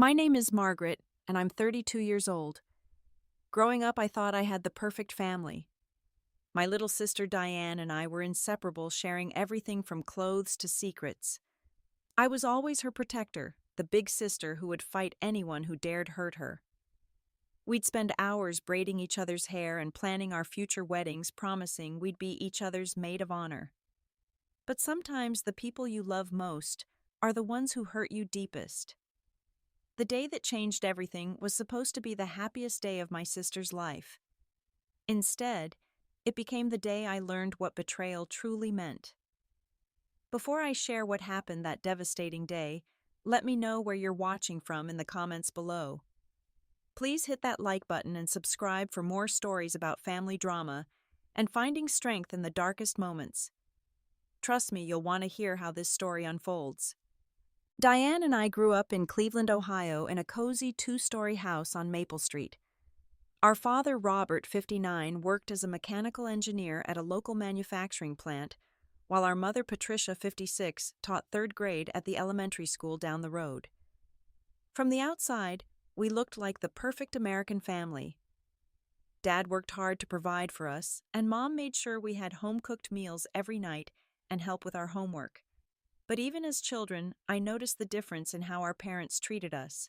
My name is Margaret, and I'm 32 years old. Growing up, I thought I had the perfect family. My little sister Diane and I were inseparable, sharing everything from clothes to secrets. I was always her protector, the big sister who would fight anyone who dared hurt her. We'd spend hours braiding each other's hair and planning our future weddings, promising we'd be each other's maid of honor. But sometimes the people you love most are the ones who hurt you deepest. The day that changed everything was supposed to be the happiest day of my sister's life. Instead, it became the day I learned what betrayal truly meant. Before I share what happened that devastating day, let me know where you're watching from in the comments below. Please hit that like button and subscribe for more stories about family drama and finding strength in the darkest moments. Trust me, you'll want to hear how this story unfolds. Diane and I grew up in Cleveland, Ohio, in a cozy two-story house on Maple Street. Our father, Robert, 59, worked as a mechanical engineer at a local manufacturing plant, while our mother, Patricia, 56, taught third grade at the elementary school down the road. From the outside, we looked like the perfect American family. Dad worked hard to provide for us, and Mom made sure we had home-cooked meals every night and help with our homework. But even as children, I noticed the difference in how our parents treated us.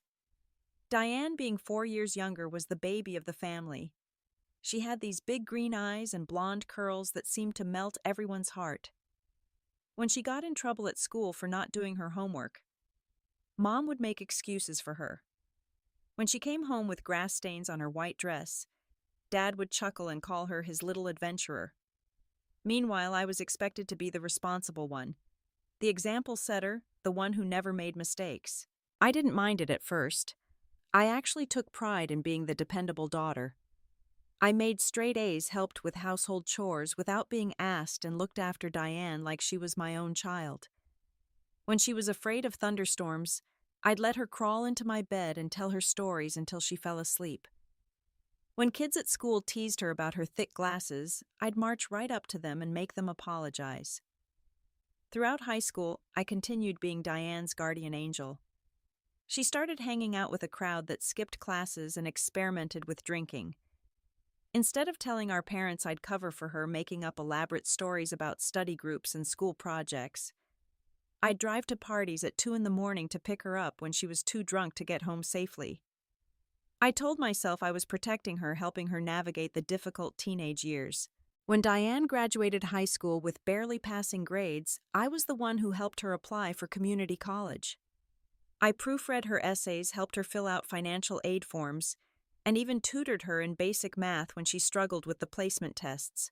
Diane, being 4 years younger, was the baby of the family. She had these big green eyes and blonde curls that seemed to melt everyone's heart. When she got in trouble at school for not doing her homework, Mom would make excuses for her. When she came home with grass stains on her white dress, Dad would chuckle and call her his little adventurer. Meanwhile, I was expected to be the responsible one, the example setter, the one who never made mistakes. I didn't mind it at first. I actually took pride in being the dependable daughter. I made straight A's, helped with household chores without being asked, and looked after Diane like she was my own child. When she was afraid of thunderstorms, I'd let her crawl into my bed and tell her stories until she fell asleep. When kids at school teased her about her thick glasses, I'd march right up to them and make them apologize. Throughout high school, I continued being Diane's guardian angel. She started hanging out with a crowd that skipped classes and experimented with drinking. Instead of telling our parents I'd cover for her, making up elaborate stories about study groups and school projects, I'd drive to parties at 2 a.m. to pick her up when she was too drunk to get home safely. I told myself I was protecting her, helping her navigate the difficult teenage years. When Diane graduated high school with barely passing grades, I was the one who helped her apply for community college. I proofread her essays, helped her fill out financial aid forms, and even tutored her in basic math when she struggled with the placement tests.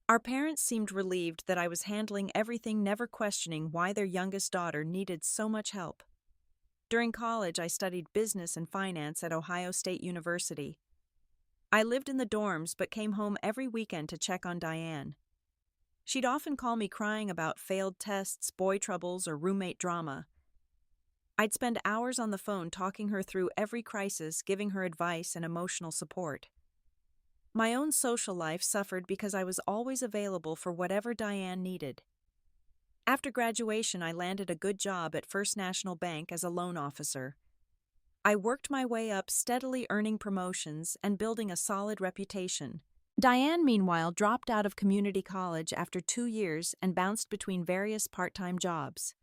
Our parents seemed relieved that I was handling everything, never questioning why their youngest daughter needed so much help. During college, I studied business and finance at Ohio State University. I lived in the dorms but came home every weekend to check on Diane. She'd often call me crying about failed tests, boy troubles, or roommate drama. I'd spend hours on the phone talking her through every crisis, giving her advice and emotional support. My own social life suffered because I was always available for whatever Diane needed. After graduation, I landed a good job at First National Bank as a loan officer. I worked my way up, steadily earning promotions and building a solid reputation. Diane, meanwhile, dropped out of community college after 2 years and bounced between various part-time jobs.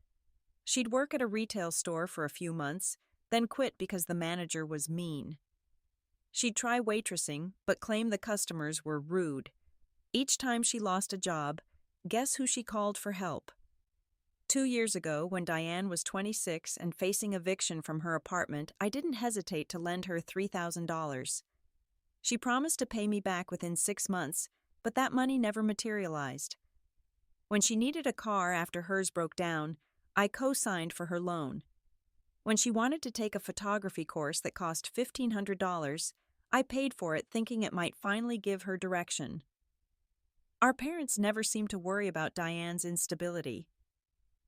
She'd work at a retail store for a few months, then quit because the manager was mean. She'd try waitressing, but claim the customers were rude. Each time she lost a job, guess who she called for help? 2 years ago, when Diane was 26 and facing eviction from her apartment, I didn't hesitate to lend her $3,000. She promised to pay me back within 6 months, but that money never materialized. When she needed a car after hers broke down, I co-signed for her loan. When she wanted to take a photography course that cost $1,500, I paid for it, thinking it might finally give her direction. Our parents never seemed to worry about Diane's instability.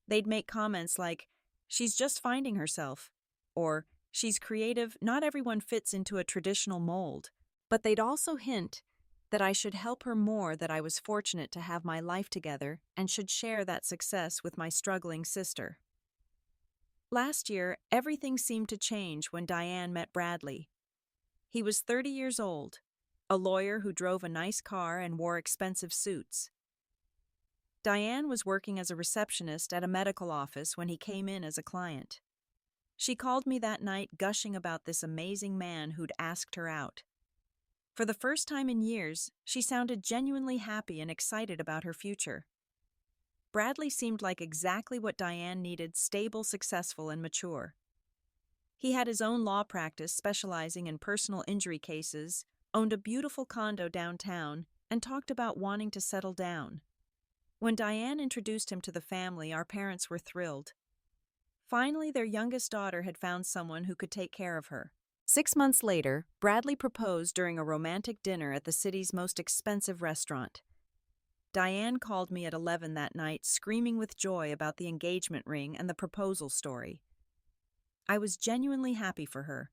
They'd make comments like, "She's just finding herself," or "She's creative, not everyone fits into a traditional mold." But they'd also hint that I should help her more, that I was fortunate to have my life together and should share that success with my struggling sister. Last year, everything seemed to change when Diane met Bradley. He was 30 years old, a lawyer who drove a nice car and wore expensive suits. Diane was working as a receptionist at a medical office when he came in as a client. She called me that night gushing about this amazing man who'd asked her out. For the first time in years, she sounded genuinely happy and excited about her future. Bradley seemed like exactly what Diane needed: stable, successful, and mature. He had his own law practice specializing in personal injury cases, owned a beautiful condo downtown, and talked about wanting to settle down. When Diane introduced him to the family, our parents were thrilled. Finally, their youngest daughter had found someone who could take care of her. 6 months later, Bradley proposed during a romantic dinner at the city's most expensive restaurant. Diane called me at 11 that night, screaming with joy about the engagement ring and the proposal story. I was genuinely happy for her.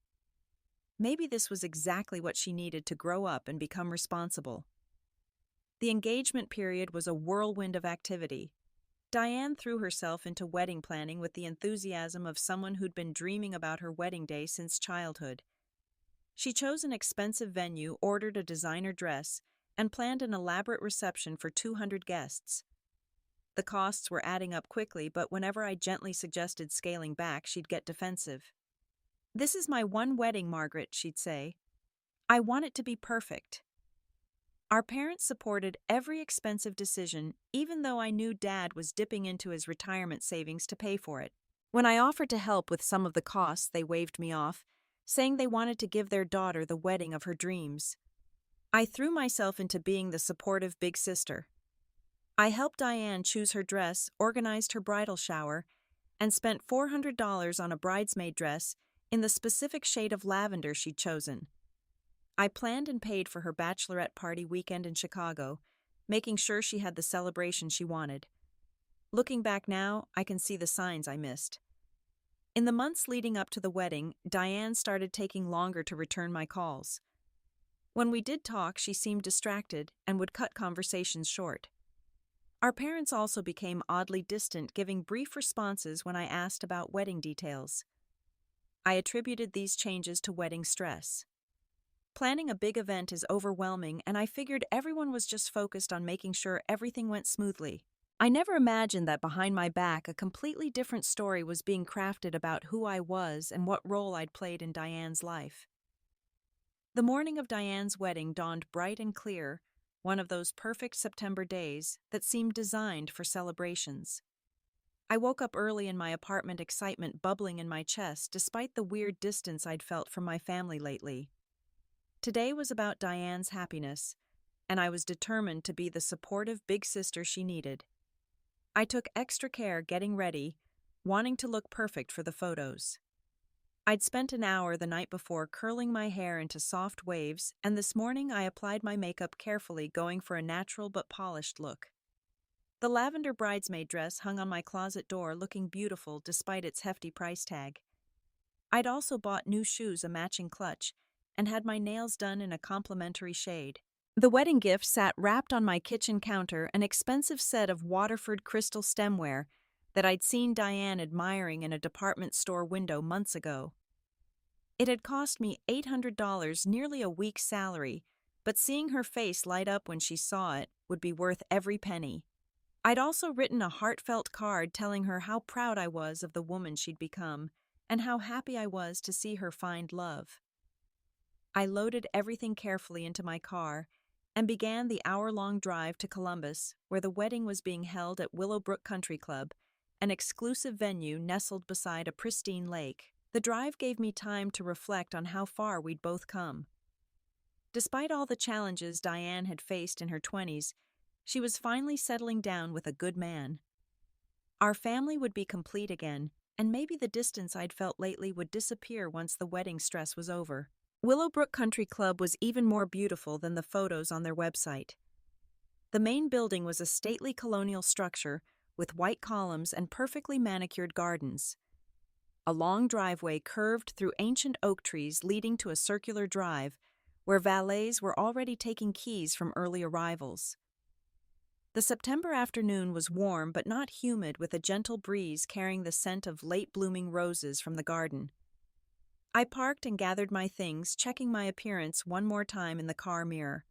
Maybe this was exactly what she needed to grow up and become responsible. The engagement period was a whirlwind of activity. Diane threw herself into wedding planning with the enthusiasm of someone who'd been dreaming about her wedding day since childhood. She chose an expensive venue, ordered a designer dress, and planned an elaborate reception for 200 guests. The costs were adding up quickly, but whenever I gently suggested scaling back, she'd get defensive. "This is my one wedding, Margaret," she'd say. "I want it to be perfect." Our parents supported every expensive decision, even though I knew Dad was dipping into his retirement savings to pay for it. When I offered to help with some of the costs, they waved me off, saying they wanted to give their daughter the wedding of her dreams. I threw myself into being the supportive big sister. I helped Diane choose her dress, organized her bridal shower, and spent $400 on a bridesmaid dress in the specific shade of lavender she'd chosen. I planned and paid for her bachelorette party weekend in Chicago, making sure she had the celebration she wanted. Looking back now, I can see the signs I missed. In the months leading up to the wedding, Diane started taking longer to return my calls. When we did talk, she seemed distracted and would cut conversations short. Our parents also became oddly distant, giving brief responses when I asked about wedding details. I attributed these changes to wedding stress. Planning a big event is overwhelming, and I figured everyone was just focused on making sure everything went smoothly. I never imagined that behind my back, a completely different story was being crafted about who I was and what role I'd played in Diane's life. The morning of Diane's wedding dawned bright and clear, one of those perfect September days that seemed designed for celebrations. I woke up early in my apartment, excitement bubbling in my chest despite the weird distance I'd felt from my family lately. Today was about Diane's happiness, and I was determined to be the supportive big sister she needed. I took extra care getting ready, wanting to look perfect for the photos. I'd spent an hour the night before curling my hair into soft waves, and this morning I applied my makeup carefully, going for a natural but polished look. The lavender bridesmaid dress hung on my closet door, looking beautiful despite its hefty price tag. I'd also bought new shoes, a matching clutch, and had my nails done in a complimentary shade. The wedding gift sat wrapped on my kitchen counter, an expensive set of Waterford crystal stemware that I'd seen Diane admiring in a department store window months ago. It had cost me $800, nearly a week's salary, but seeing her face light up when she saw it would be worth every penny. I'd also written a heartfelt card telling her how proud I was of the woman she'd become and how happy I was to see her find love. I loaded everything carefully into my car and began the hour-long drive to Columbus, where the wedding was being held at Willowbrook Country Club, an exclusive venue nestled beside a pristine lake. The drive gave me time to reflect on how far we'd both come. Despite all the challenges Diane had faced in her 20s, she was finally settling down with a good man. Our family would be complete again, and maybe the distance I'd felt lately would disappear once the wedding stress was over. Willowbrook Country Club was even more beautiful than the photos on their website. The main building was a stately colonial structure with white columns and perfectly manicured gardens. A long driveway curved through ancient oak trees, leading to a circular drive where valets were already taking keys from early arrivals. The September afternoon was warm but not humid, with a gentle breeze carrying the scent of late-blooming roses from the garden. I parked and gathered my things, checking my appearance one more time in the car mirror.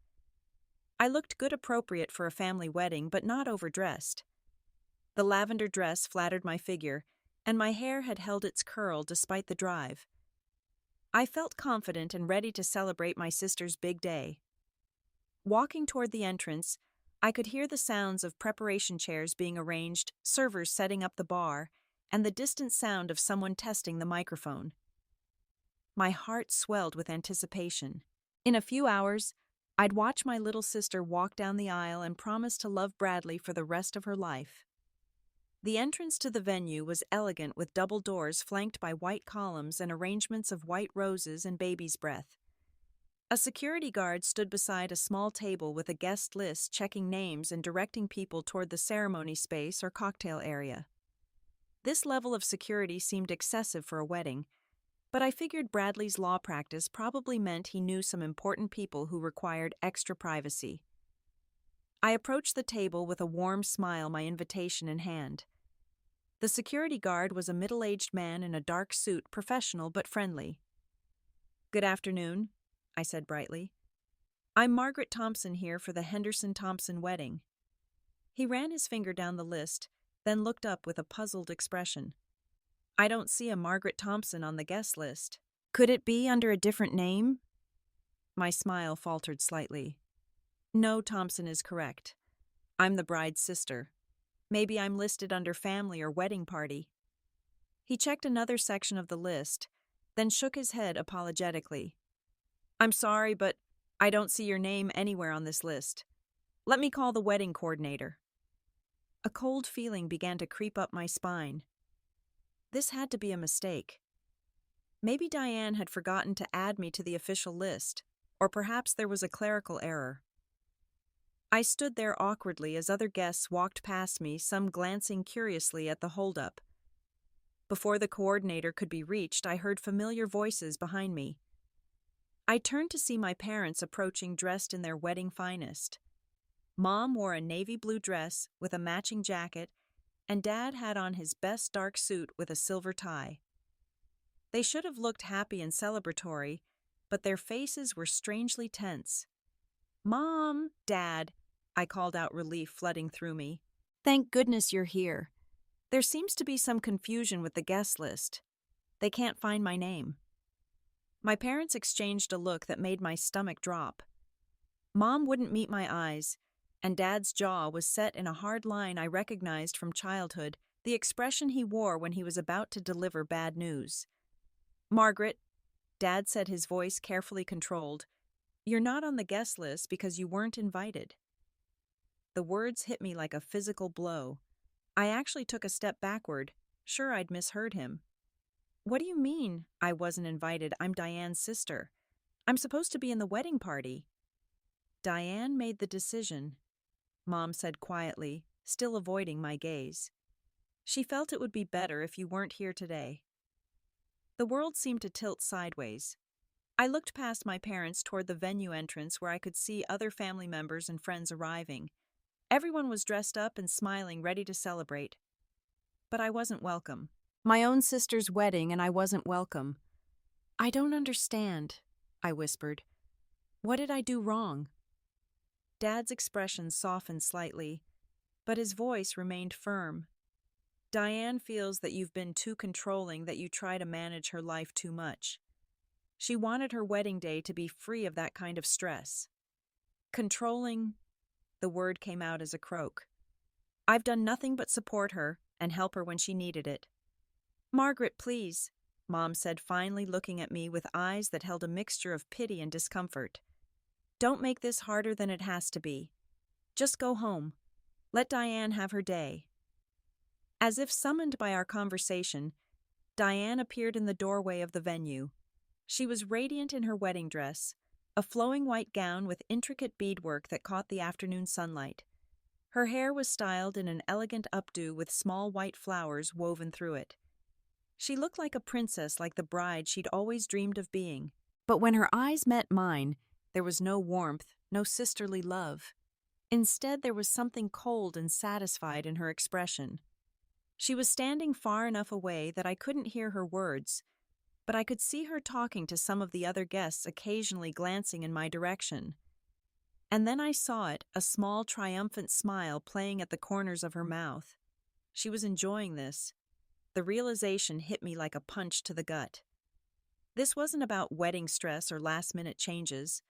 I looked good, appropriate for a family wedding, but not overdressed. The lavender dress flattered my figure, and my hair had held its curl despite the drive. I felt confident and ready to celebrate my sister's big day. Walking toward the entrance, I could hear the sounds of preparation chairs being arranged, servers setting up the bar, and the distant sound of someone testing the microphone. My heart swelled with anticipation. In a few hours, I'd watch my little sister walk down the aisle and promise to love Bradley for the rest of her life. The entrance to the venue was elegant, with double doors flanked by white columns and arrangements of white roses and baby's breath. A security guard stood beside a small table with a guest list, checking names and directing people toward the ceremony space or cocktail area. This level of security seemed excessive for a wedding, but I figured Bradley's law practice probably meant he knew some important people who required extra privacy. I approached the table with a warm smile, my invitation in hand. The security guard was a middle-aged man in a dark suit, professional but friendly. "Good afternoon," I said brightly. "I'm Margaret Thompson here for the Henderson-Thompson wedding." He ran his finger down the list, then looked up with a puzzled expression. "I don't see a Margaret Thompson on the guest list. Could it be under a different name?" My smile faltered slightly. "No, Thompson is correct. I'm the bride's sister. Maybe I'm listed under family or wedding party." He checked another section of the list, then shook his head apologetically. "I'm sorry, but I don't see your name anywhere on this list. Let me call the wedding coordinator." A cold feeling began to creep up my spine. This had to be a mistake. Maybe Diane had forgotten to add me to the official list, or perhaps there was a clerical error. I stood there awkwardly as other guests walked past me, some glancing curiously at the holdup. Before the coordinator could be reached, I heard familiar voices behind me. I turned to see my parents approaching, dressed in their wedding finest. Mom wore a navy blue dress with a matching jacket, and Dad had on his best dark suit with a silver tie. They should have looked happy and celebratory, but their faces were strangely tense. "Mom, Dad," I called out, relief flooding through me. "Thank goodness you're here. There seems to be some confusion with the guest list. They can't find my name." My parents exchanged a look that made my stomach drop. Mom wouldn't meet my eyes, and Dad's jaw was set in a hard line I recognized from childhood, the expression he wore when he was about to deliver bad news. "Margaret," Dad said, his voice carefully controlled, "you're not on the guest list because you weren't invited." The words hit me like a physical blow. I actually took a step backward, sure I'd misheard him. "What do you mean I wasn't invited? I'm Diane's sister. I'm supposed to be in the wedding party." "Diane made the decision," Mom said quietly, still avoiding my gaze. "She felt it would be better if you weren't here today." The world seemed to tilt sideways. I looked past my parents toward the venue entrance, where I could see other family members and friends arriving. Everyone was dressed up and smiling, ready to celebrate. But I wasn't welcome. My own sister's wedding, and I wasn't welcome. "I don't understand," I whispered. "What did I do wrong?" Dad's expression softened slightly, but his voice remained firm. "Diane feels that you've been too controlling, that you try to manage her life too much. She wanted her wedding day to be free of that kind of stress." "Controlling?" The word came out as a croak. "I've done nothing but support her and help her when she needed it." "Margaret, please," Mom said, finally looking at me with eyes that held a mixture of pity and discomfort. "Don't make this harder than it has to be. Just go home. Let Diane have her day." As if summoned by our conversation, Diane appeared in the doorway of the venue. She was radiant in her wedding dress, a flowing white gown with intricate beadwork that caught the afternoon sunlight. Her hair was styled in an elegant updo with small white flowers woven through it. She looked like a princess, like the bride she'd always dreamed of being. But when her eyes met mine, there was no warmth, no sisterly love. Instead, there was something cold and satisfied in her expression. She was standing far enough away that I couldn't hear her words, but I could see her talking to some of the other guests, occasionally glancing in my direction. And then I saw it, a small, triumphant smile playing at the corners of her mouth. She was enjoying this. The realization hit me like a punch to the gut. This wasn't about wedding stress or last-minute changes.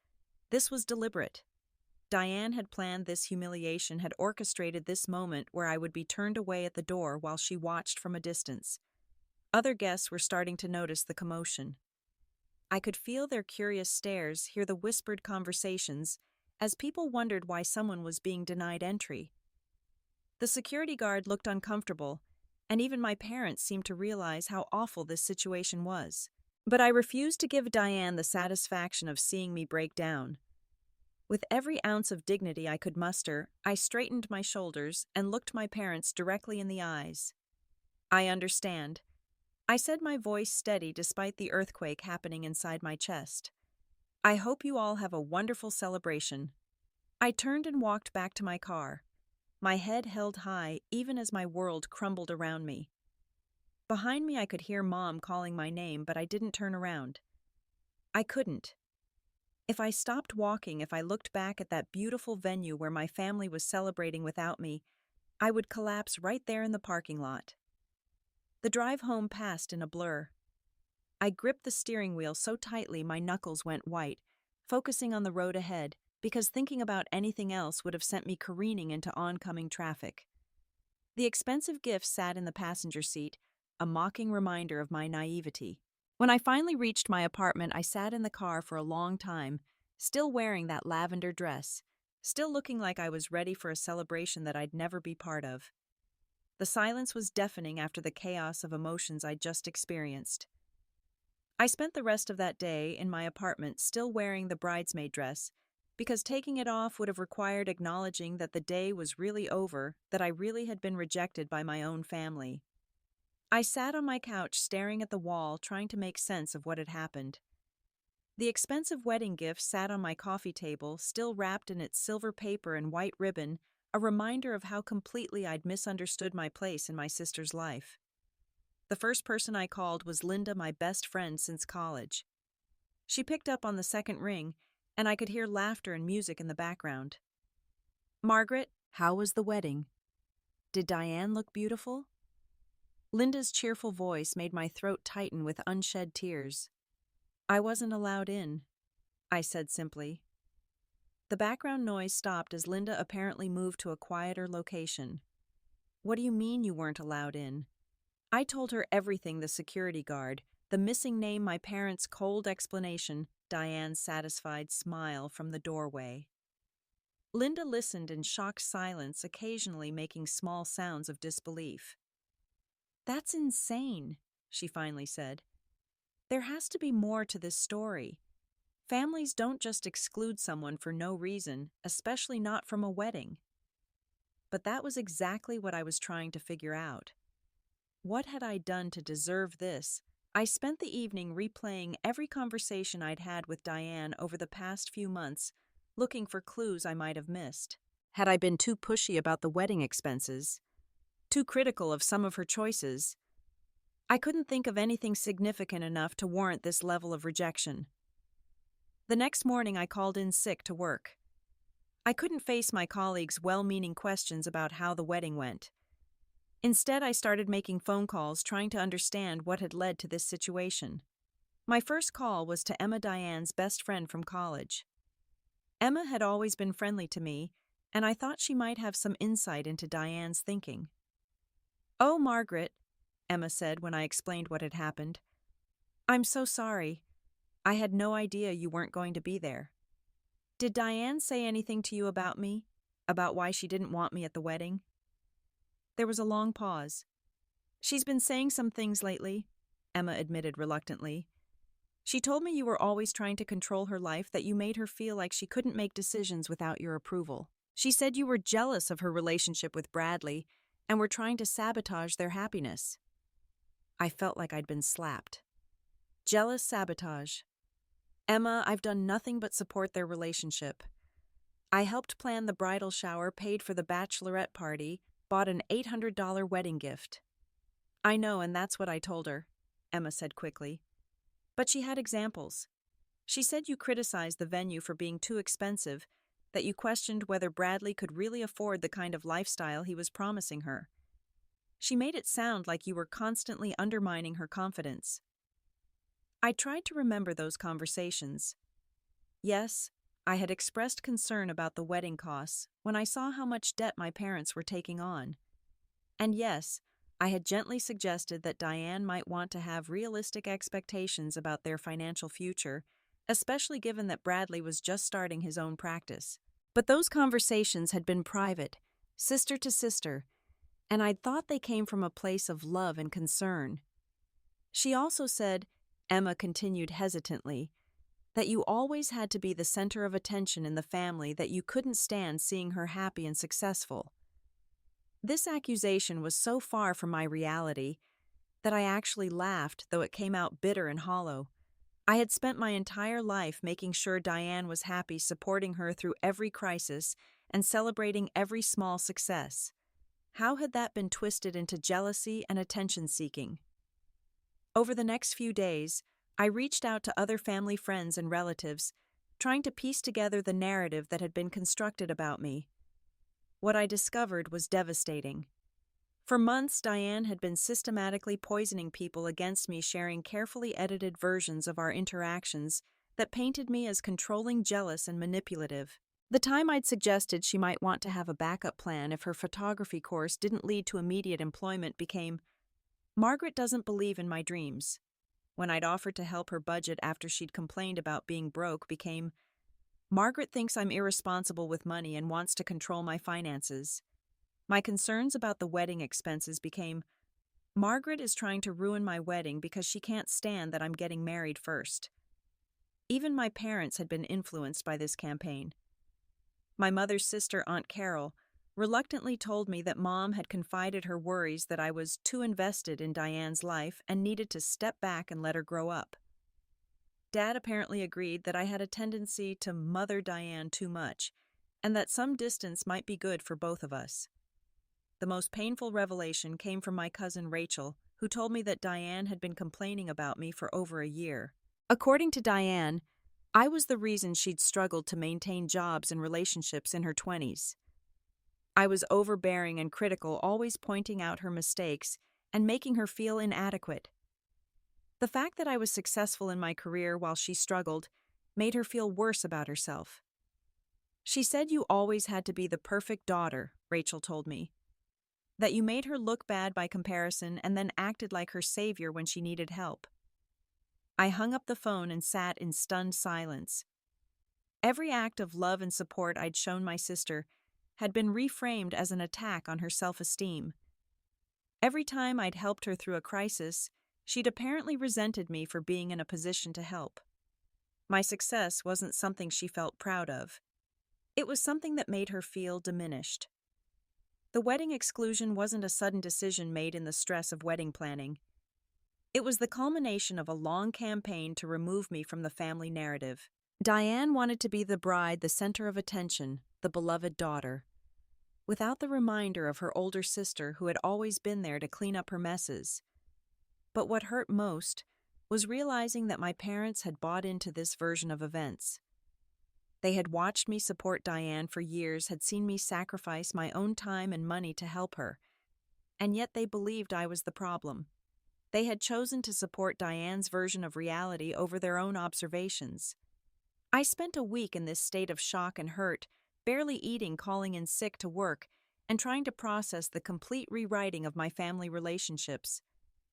This was deliberate. Diane had planned this humiliation, had orchestrated this moment where I would be turned away at the door while she watched from a distance. Other guests were starting to notice the commotion. I could feel their curious stares, hear the whispered conversations, as people wondered why someone was being denied entry. The security guard looked uncomfortable, and even my parents seemed to realize how awful this situation was. But I refused to give Diane the satisfaction of seeing me break down. With every ounce of dignity I could muster, I straightened my shoulders and looked my parents directly in the eyes. "I understand," I said, my voice steady despite the earthquake happening inside my chest. "I hope you all have a wonderful celebration." I turned and walked back to my car, my head held high even as my world crumbled around me. Behind me I could hear Mom calling my name, but I didn't turn around. I couldn't. If I stopped walking, if I looked back at that beautiful venue where my family was celebrating without me, I would collapse right there in the parking lot. The drive home passed in a blur. I gripped the steering wheel so tightly my knuckles went white, focusing on the road ahead, because thinking about anything else would have sent me careening into oncoming traffic. The expensive gift sat in the passenger seat, a mocking reminder of my naivety. When I finally reached my apartment, I sat in the car for a long time, still wearing that lavender dress, still looking like I was ready for a celebration that I'd never be part of. The silence was deafening after the chaos of emotions I'd just experienced. I spent the rest of that day in my apartment still wearing the bridesmaid dress, because taking it off would have required acknowledging that the day was really over, that I really had been rejected by my own family. I sat on my couch staring at the wall, trying to make sense of what had happened. The expensive wedding gift sat on my coffee table, still wrapped in its silver paper and white ribbon, a reminder of how completely I'd misunderstood my place in my sister's life. The first person I called was Linda, my best friend since college. She picked up on the second ring, and I could hear laughter and music in the background. "Margaret, how was the wedding? Did Diane look beautiful?" Linda's cheerful voice made my throat tighten with unshed tears. "I wasn't allowed in," I said simply. The background noise stopped as Linda apparently moved to a quieter location. "What do you mean you weren't allowed in?" I told her everything, the security guard, the missing name, my parents' cold explanation, Diane's satisfied smile from the doorway. Linda listened in shocked silence, occasionally making small sounds of disbelief. "That's insane," she finally said. "There has to be more to this story. Families don't just exclude someone for no reason, especially not from a wedding." But that was exactly what I was trying to figure out. What had I done to deserve this? I spent the evening replaying every conversation I'd had with Diane over the past few months, looking for clues I might have missed. Had I been too pushy about the wedding expenses? Too critical of some of her choices? I couldn't think of anything significant enough to warrant this level of rejection. The next morning I called in sick to work. I couldn't face my colleagues' well-meaning questions about how the wedding went. Instead, I started making phone calls trying to understand what had led to this situation. My first call was to Emma, Diane's best friend from college. Emma had always been friendly to me, and I thought she might have some insight into Diane's thinking. "Oh, Margaret," Emma said when I explained what had happened. "I'm so sorry. I had no idea you weren't going to be there. Did Diane say anything to you about me? About why she didn't want me at the wedding?" There was a long pause. "She's been saying some things lately," Emma admitted reluctantly. "She told me you were always trying to control her life, that you made her feel like she couldn't make decisions without your approval. She said you were jealous of her relationship with Bradley and were trying to sabotage their happiness." I felt like I'd been slapped. Jealous sabotage. Emma, I've done nothing but support their relationship. I helped plan the bridal shower, paid for the bachelorette party, bought an $800 wedding gift. I know, and that's what I told her, Emma said quickly. But she had examples. She said you criticized the venue for being too expensive, that you questioned whether Bradley could really afford the kind of lifestyle he was promising her. She made it sound like you were constantly undermining her confidence. I tried to remember those conversations. Yes, I had expressed concern about the wedding costs when I saw how much debt my parents were taking on. And yes, I had gently suggested that Diane might want to have realistic expectations about their financial future, especially given that Bradley was just starting his own practice. But those conversations had been private, sister to sister, and I'd thought they came from a place of love and concern. She also said, Emma continued hesitantly, that you always had to be the center of attention in the family, that you couldn't stand seeing her happy and successful. This accusation was so far from my reality that I actually laughed, though it came out bitter and hollow. I had spent my entire life making sure Diane was happy, supporting her through every crisis and celebrating every small success. How had that been twisted into jealousy and attention-seeking? Over the next few days, I reached out to other family friends and relatives, trying to piece together the narrative that had been constructed about me. What I discovered was devastating. For months, Diane had been systematically poisoning people against me, sharing carefully edited versions of our interactions that painted me as controlling, jealous, and manipulative. The time I'd suggested she might want to have a backup plan if her photography course didn't lead to immediate employment became, Margaret doesn't believe in my dreams. When I'd offered to help her budget after she'd complained about being broke became, Margaret thinks I'm irresponsible with money and wants to control my finances. My concerns about the wedding expenses became, Margaret is trying to ruin my wedding because she can't stand that I'm getting married first. Even my parents had been influenced by this campaign. My mother's sister, Aunt Carol, reluctantly told me that Mom had confided her worries that I was too invested in Diane's life and needed to step back and let her grow up. Dad apparently agreed that I had a tendency to mother Diane too much, and that some distance might be good for both of us. The most painful revelation came from my cousin Rachel, who told me that Diane had been complaining about me for over a year. According to Diane, I was the reason she'd struggled to maintain jobs and relationships in her 20s. I was overbearing and critical, always pointing out her mistakes and making her feel inadequate. The fact that I was successful in my career while she struggled made her feel worse about herself. She said you always had to be the perfect daughter, Rachel told me. That you made her look bad by comparison and then acted like her savior when she needed help. I hung up the phone and sat in stunned silence. Every act of love and support I'd shown my sister had been reframed as an attack on her self-esteem. Every time I'd helped her through a crisis, she'd apparently resented me for being in a position to help. My success wasn't something she felt proud of. It was something that made her feel diminished. The wedding exclusion wasn't a sudden decision made in the stress of wedding planning. It was the culmination of a long campaign to remove me from the family narrative. Diane wanted to be the bride, the center of attention, the beloved daughter, without the reminder of her older sister who had always been there to clean up her messes. But what hurt most was realizing that my parents had bought into this version of events. They had watched me support Diane for years, had seen me sacrifice my own time and money to help her, and yet they believed I was the problem. They had chosen to support Diane's version of reality over their own observations. I spent a week in this state of shock and hurt, barely eating, calling in sick to work, and trying to process the complete rewriting of my family relationships.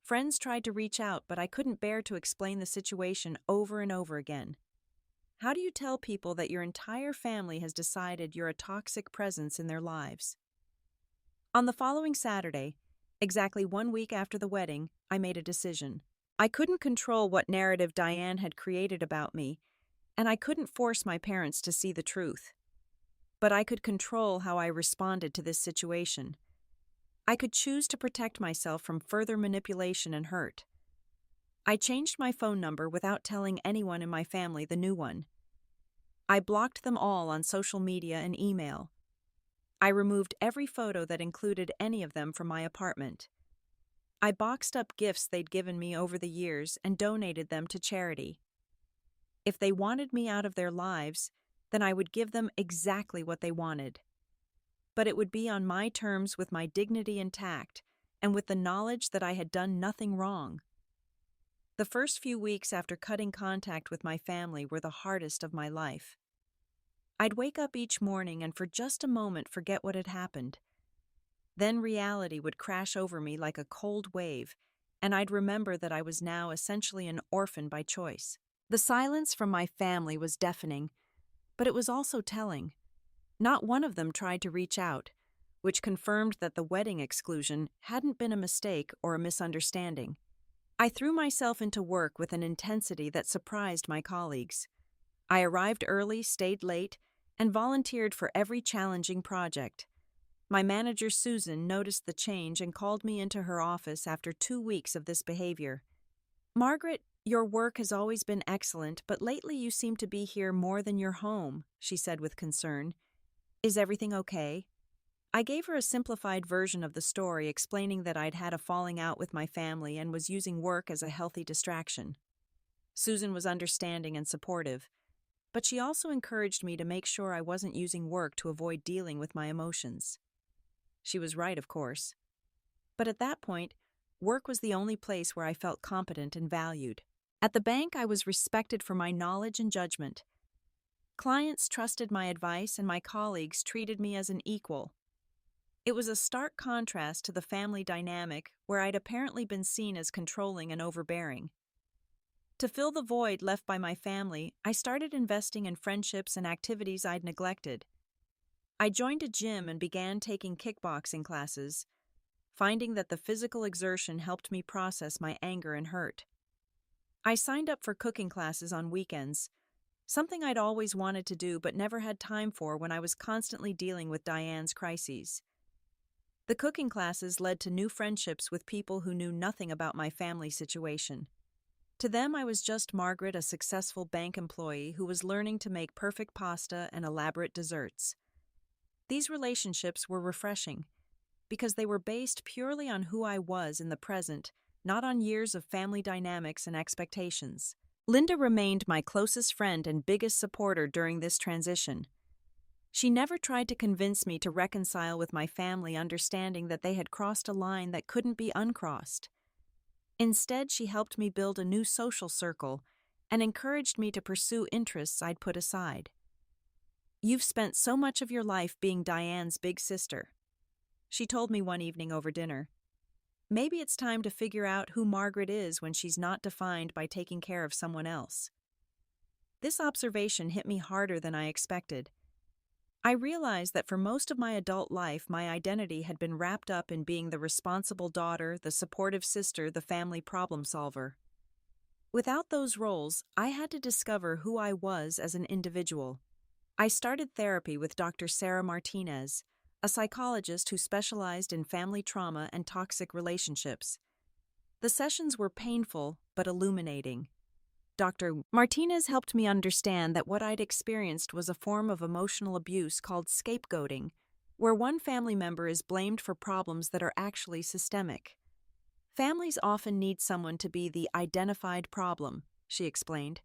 Friends tried to reach out, but I couldn't bear to explain the situation over and over again. How do you tell people that your entire family has decided you're a toxic presence in their lives? On the following Saturday, exactly 1 week after the wedding, I made a decision. I couldn't control what narrative Diane had created about me, and I couldn't force my parents to see the truth. But I could control how I responded to this situation. I could choose to protect myself from further manipulation and hurt. I changed my phone number without telling anyone in my family the new one. I blocked them all on social media and email. I removed every photo that included any of them from my apartment. I boxed up gifts they'd given me over the years and donated them to charity. If they wanted me out of their lives, then I would give them exactly what they wanted. But it would be on my terms with my dignity intact and with the knowledge that I had done nothing wrong. The first few weeks after cutting contact with my family were the hardest of my life. I'd wake up each morning and for just a moment forget what had happened. Then reality would crash over me like a cold wave, and I'd remember that I was now essentially an orphan by choice. The silence from my family was deafening, but it was also telling. Not one of them tried to reach out, which confirmed that the wedding exclusion hadn't been a mistake or a misunderstanding. I threw myself into work with an intensity that surprised my colleagues. I arrived early, stayed late, and volunteered for every challenging project. My manager, Susan, noticed the change and called me into her office after 2 weeks of this behavior. "Margaret, your work has always been excellent, but lately you seem to be here more than your home," she said with concern. "Is everything okay?" I gave her a simplified version of the story, explaining that I'd had a falling out with my family and was using work as a healthy distraction. Susan was understanding and supportive, but she also encouraged me to make sure I wasn't using work to avoid dealing with my emotions. She was right, of course. But at that point, work was the only place where I felt competent and valued. At the bank, I was respected for my knowledge and judgment. Clients trusted my advice, and my colleagues treated me as an equal. It was a stark contrast to the family dynamic where I'd apparently been seen as controlling and overbearing. To fill the void left by my family, I started investing in friendships and activities I'd neglected. I joined a gym and began taking kickboxing classes, finding that the physical exertion helped me process my anger and hurt. I signed up for cooking classes on weekends, something I'd always wanted to do but never had time for when I was constantly dealing with Diane's crises. The cooking classes led to new friendships with people who knew nothing about my family situation. To them, I was just Margaret, a successful bank employee who was learning to make perfect pasta and elaborate desserts. These relationships were refreshing because they were based purely on who I was in the present, not on years of family dynamics and expectations. Linda remained my closest friend and biggest supporter during this transition. She never tried to convince me to reconcile with my family, understanding that they had crossed a line that couldn't be uncrossed. Instead, she helped me build a new social circle and encouraged me to pursue interests I'd put aside. "You've spent so much of your life being Diane's big sister," she told me one evening over dinner. "Maybe it's time to figure out who Margaret is when she's not defined by taking care of someone else." This observation hit me harder than I expected. I realized that for most of my adult life, my identity had been wrapped up in being the responsible daughter, the supportive sister, the family problem solver. Without those roles, I had to discover who I was as an individual. I started therapy with Dr. Sarah Martinez, a psychologist who specialized in family trauma and toxic relationships. The sessions were painful but illuminating. Dr. Martinez helped me understand that what I'd experienced was a form of emotional abuse called scapegoating, where one family member is blamed for problems that are actually systemic. Families often need someone to be the identified problem, she explained.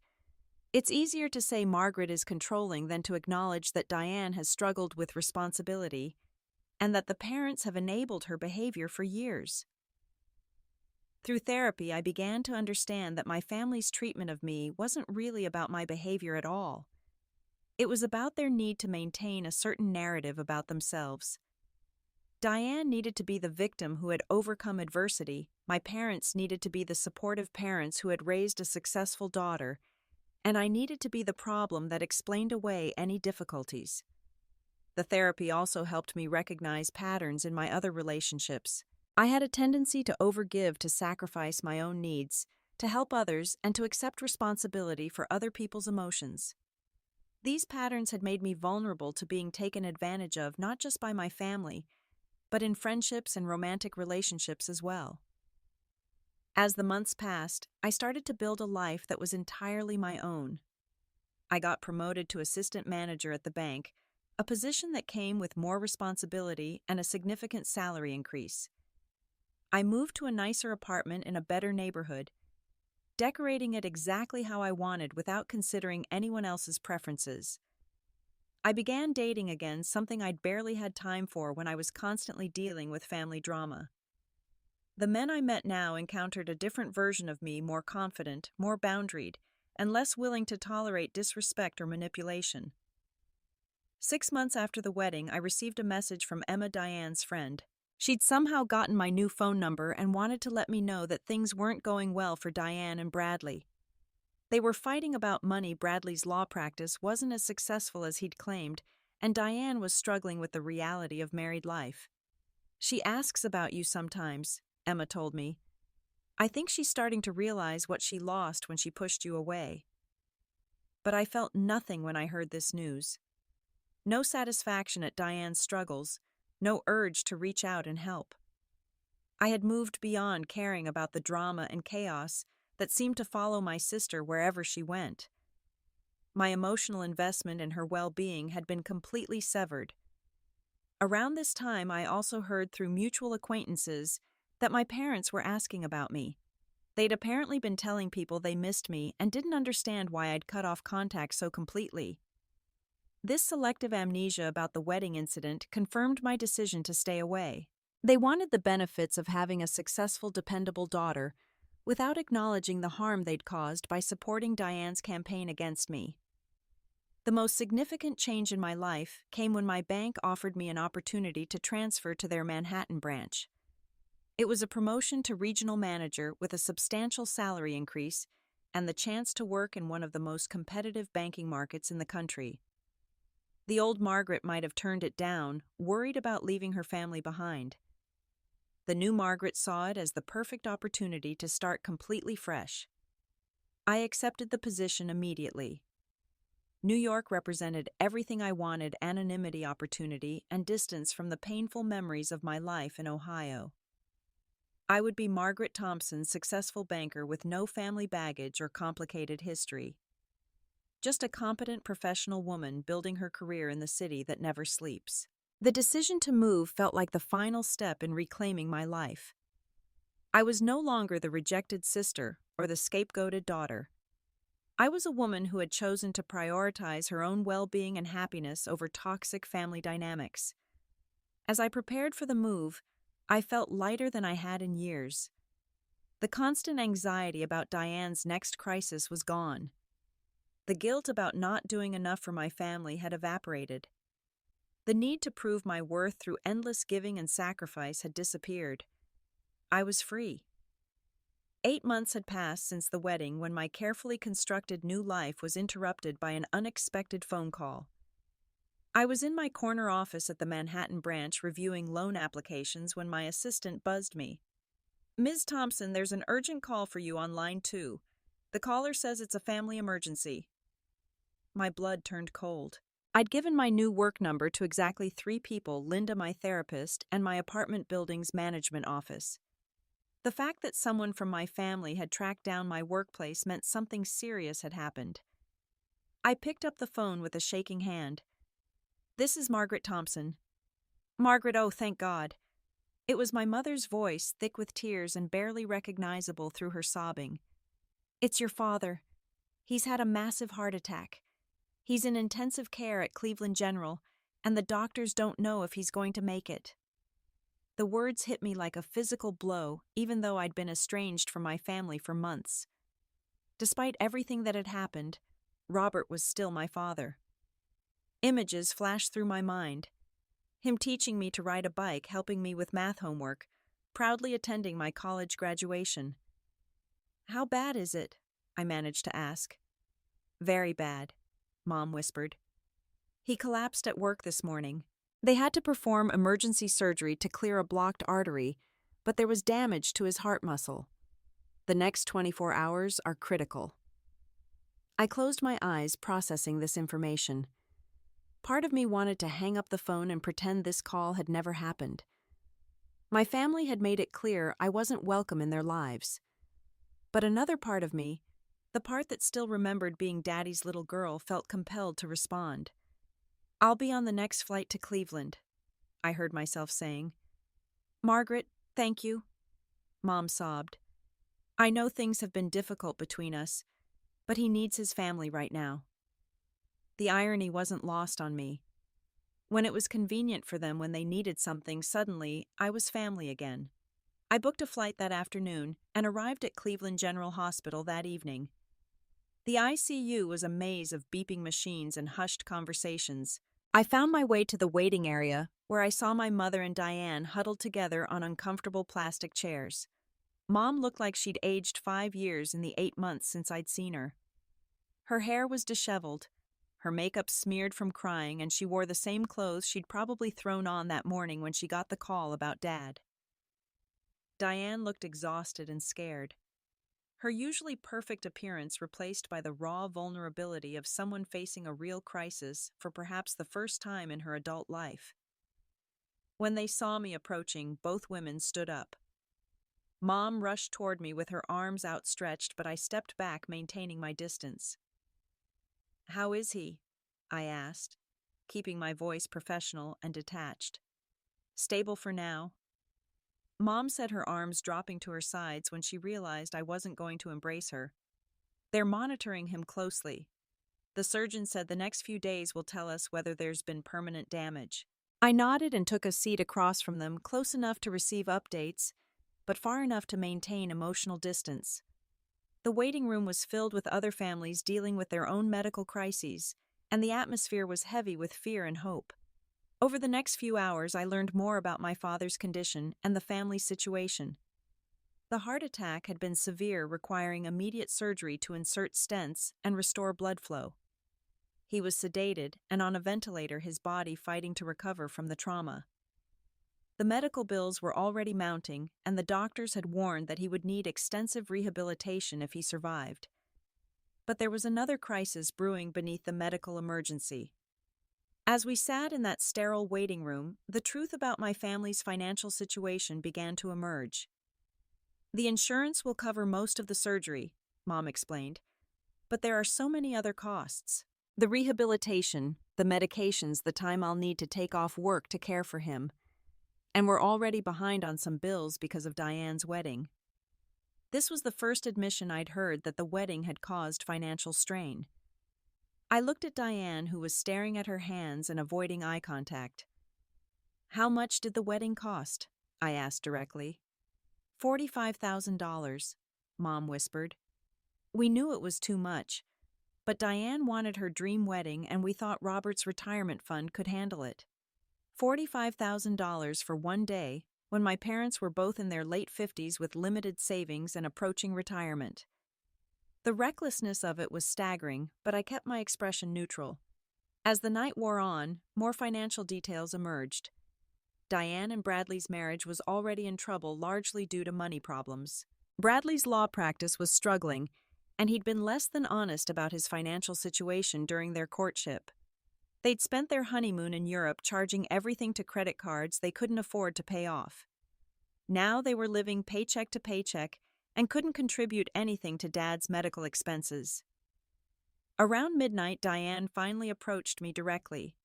It's easier to say Margaret is controlling than to acknowledge that Diane has struggled with responsibility and that the parents have enabled her behavior for years. Through therapy, I began to understand that my family's treatment of me wasn't really about my behavior at all. It was about their need to maintain a certain narrative about themselves. Diane needed to be the victim who had overcome adversity, my parents needed to be the supportive parents who had raised a successful daughter, and I needed to be the problem that explained away any difficulties. The therapy also helped me recognize patterns in my other relationships. I had a tendency to overgive, to sacrifice my own needs, to help others, and to accept responsibility for other people's emotions. These patterns had made me vulnerable to being taken advantage of not just by my family, but in friendships and romantic relationships as well. As the months passed, I started to build a life that was entirely my own. I got promoted to assistant manager at the bank, a position that came with more responsibility and a significant salary increase. I moved to a nicer apartment in a better neighborhood, decorating it exactly how I wanted without considering anyone else's preferences. I began dating again, something I'd barely had time for when I was constantly dealing with family drama. The men I met now encountered a different version of me, more confident, more boundaried, and less willing to tolerate disrespect or manipulation. 6 months after the wedding, I received a message from Emma, Diane's friend. She'd somehow gotten my new phone number and wanted to let me know that things weren't going well for Diane and Bradley. They were fighting about money. Bradley's law practice wasn't as successful as he'd claimed, and Diane was struggling with the reality of married life. "She asks about you sometimes," Emma told me. "I think she's starting to realize what she lost when she pushed you away." But I felt nothing when I heard this news. No satisfaction at Diane's struggles, no urge to reach out and help. I had moved beyond caring about the drama and chaos that seemed to follow my sister wherever she went. My emotional investment in her well-being had been completely severed. Around this time, I also heard through mutual acquaintances that my parents were asking about me. They'd apparently been telling people they missed me and didn't understand why I'd cut off contact so completely. This selective amnesia about the wedding incident confirmed my decision to stay away. They wanted the benefits of having a successful, dependable daughter without acknowledging the harm they'd caused by supporting Diane's campaign against me. The most significant change in my life came when my bank offered me an opportunity to transfer to their Manhattan branch. It was a promotion to regional manager with a substantial salary increase and the chance to work in one of the most competitive banking markets in the country. The old Margaret might have turned it down, worried about leaving her family behind. The new Margaret saw it as the perfect opportunity to start completely fresh. I accepted the position immediately. New York represented everything I wanted: anonymity, opportunity, and distance from the painful memories of my life in Ohio. I would be Margaret Thompson, successful banker with no family baggage or complicated history. Just a competent professional woman building her career in the city that never sleeps. The decision to move felt like the final step in reclaiming my life. I was no longer the rejected sister or the scapegoated daughter. I was a woman who had chosen to prioritize her own well-being and happiness over toxic family dynamics. As I prepared for the move, I felt lighter than I had in years. The constant anxiety about Diane's next crisis was gone. The guilt about not doing enough for my family had evaporated. The need to prove my worth through endless giving and sacrifice had disappeared. I was free. 8 months had passed since the wedding when my carefully constructed new life was interrupted by an unexpected phone call. I was in my corner office at the Manhattan branch reviewing loan applications when my assistant buzzed me. "Ms. Thompson, there's an urgent call for you on line 2. The caller says it's a family emergency." My blood turned cold. I'd given my new work number to exactly 3 people: Linda, my therapist, and my apartment building's management office. The fact that someone from my family had tracked down my workplace meant something serious had happened. I picked up the phone with a shaking hand. "This is Margaret Thompson." "Margaret, oh, thank God." It was my mother's voice, thick with tears and barely recognizable through her sobbing. "It's your father. He's had a massive heart attack. He's in intensive care at Cleveland General, and the doctors don't know if he's going to make it." The words hit me like a physical blow, even though I'd been estranged from my family for months. Despite everything that had happened, Robert was still my father. Images flashed through my mind. Him teaching me to ride a bike, helping me with math homework, proudly attending my college graduation. "How bad is it?" I managed to ask. "Very bad," Mom whispered. "He collapsed at work this morning. They had to perform emergency surgery to clear a blocked artery, but there was damage to his heart muscle. The next 24 hours are critical." I closed my eyes, processing this information. Part of me wanted to hang up the phone and pretend this call had never happened. My family had made it clear I wasn't welcome in their lives. But another part of me, The part that still remembered being Daddy's little girl felt compelled to respond. "I'll be on the next flight to Cleveland," I heard myself saying. "Margaret, thank you," Mom sobbed. "I know things have been difficult between us, but he needs his family right now." The irony wasn't lost on me. When it was convenient for them when they needed something, suddenly, I was family again. I booked a flight that afternoon and arrived at Cleveland General Hospital that evening. The ICU was a maze of beeping machines and hushed conversations. I found my way to the waiting area, where I saw my mother and Diane huddled together on uncomfortable plastic chairs. Mom looked like she'd aged 5 years in the 8 months since I'd seen her. Her hair was disheveled, her makeup smeared from crying, and she wore the same clothes she'd probably thrown on that morning when she got the call about Dad. Diane looked exhausted and scared. Her usually perfect appearance replaced by the raw vulnerability of someone facing a real crisis for perhaps the first time in her adult life. When they saw me approaching, both women stood up. Mom rushed toward me with her arms outstretched, but I stepped back, maintaining my distance. "How is he?" I asked, keeping my voice professional and detached. "Stable for now." Mom said, her arms dropping to her sides when she realized I wasn't going to embrace her. "They're monitoring him closely. The surgeon said the next few days will tell us whether there's been permanent damage." I nodded and took a seat across from them, close enough to receive updates, but far enough to maintain emotional distance. The waiting room was filled with other families dealing with their own medical crises, and the atmosphere was heavy with fear and hope. Over the next few hours, I learned more about my father's condition and the family's situation. The heart attack had been severe, requiring immediate surgery to insert stents and restore blood flow. He was sedated and on a ventilator, his body fighting to recover from the trauma. The medical bills were already mounting, and the doctors had warned that he would need extensive rehabilitation if he survived. But there was another crisis brewing beneath the medical emergency. As we sat in that sterile waiting room, the truth about my family's financial situation began to emerge. "The insurance will cover most of the surgery," Mom explained, "but there are so many other costs. The rehabilitation, the medications, the time I'll need to take off work to care for him. And we're already behind on some bills because of Diane's wedding." This was the first admission I'd heard that the wedding had caused financial strain. I looked at Diane, who was staring at her hands and avoiding eye contact. "How much did the wedding cost?" I asked directly. $45,000, Mom whispered. We knew it was too much, but Diane wanted her dream wedding and we thought Robert's retirement fund could handle it. $45,000 for one day, when my parents were both in their late 50s with limited savings and approaching retirement. The recklessness of it was staggering, but I kept my expression neutral. As the night wore on, more financial details emerged. Diane and Bradley's marriage was already in trouble, largely due to money problems. Bradley's law practice was struggling, and he'd been less than honest about his financial situation during their courtship. They'd spent their honeymoon in Europe charging everything to credit cards they couldn't afford to pay off. Now they were living paycheck to paycheck and couldn't contribute anything to Dad's medical expenses. Around midnight, Diane finally approached me directly.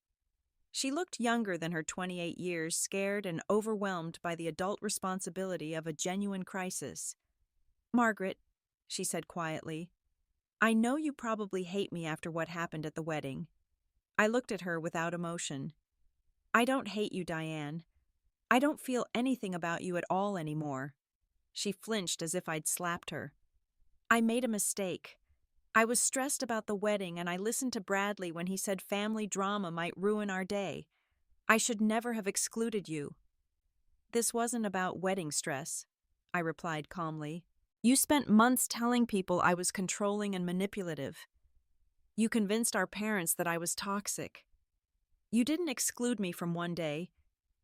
She looked younger than her 28 years, scared and overwhelmed by the adult responsibility of a genuine crisis. "Margaret," she said quietly, "I know you probably hate me after what happened at the wedding." I looked at her without emotion. "I don't hate you, Diane. I don't feel anything about you at all anymore." She flinched as if I'd slapped her. "I made a mistake. I was stressed about the wedding and I listened to Bradley when he said family drama might ruin our day. I should never have excluded you." "This wasn't about wedding stress," I replied calmly. "You spent months telling people I was controlling and manipulative. You convinced our parents that I was toxic. You didn't exclude me from one day.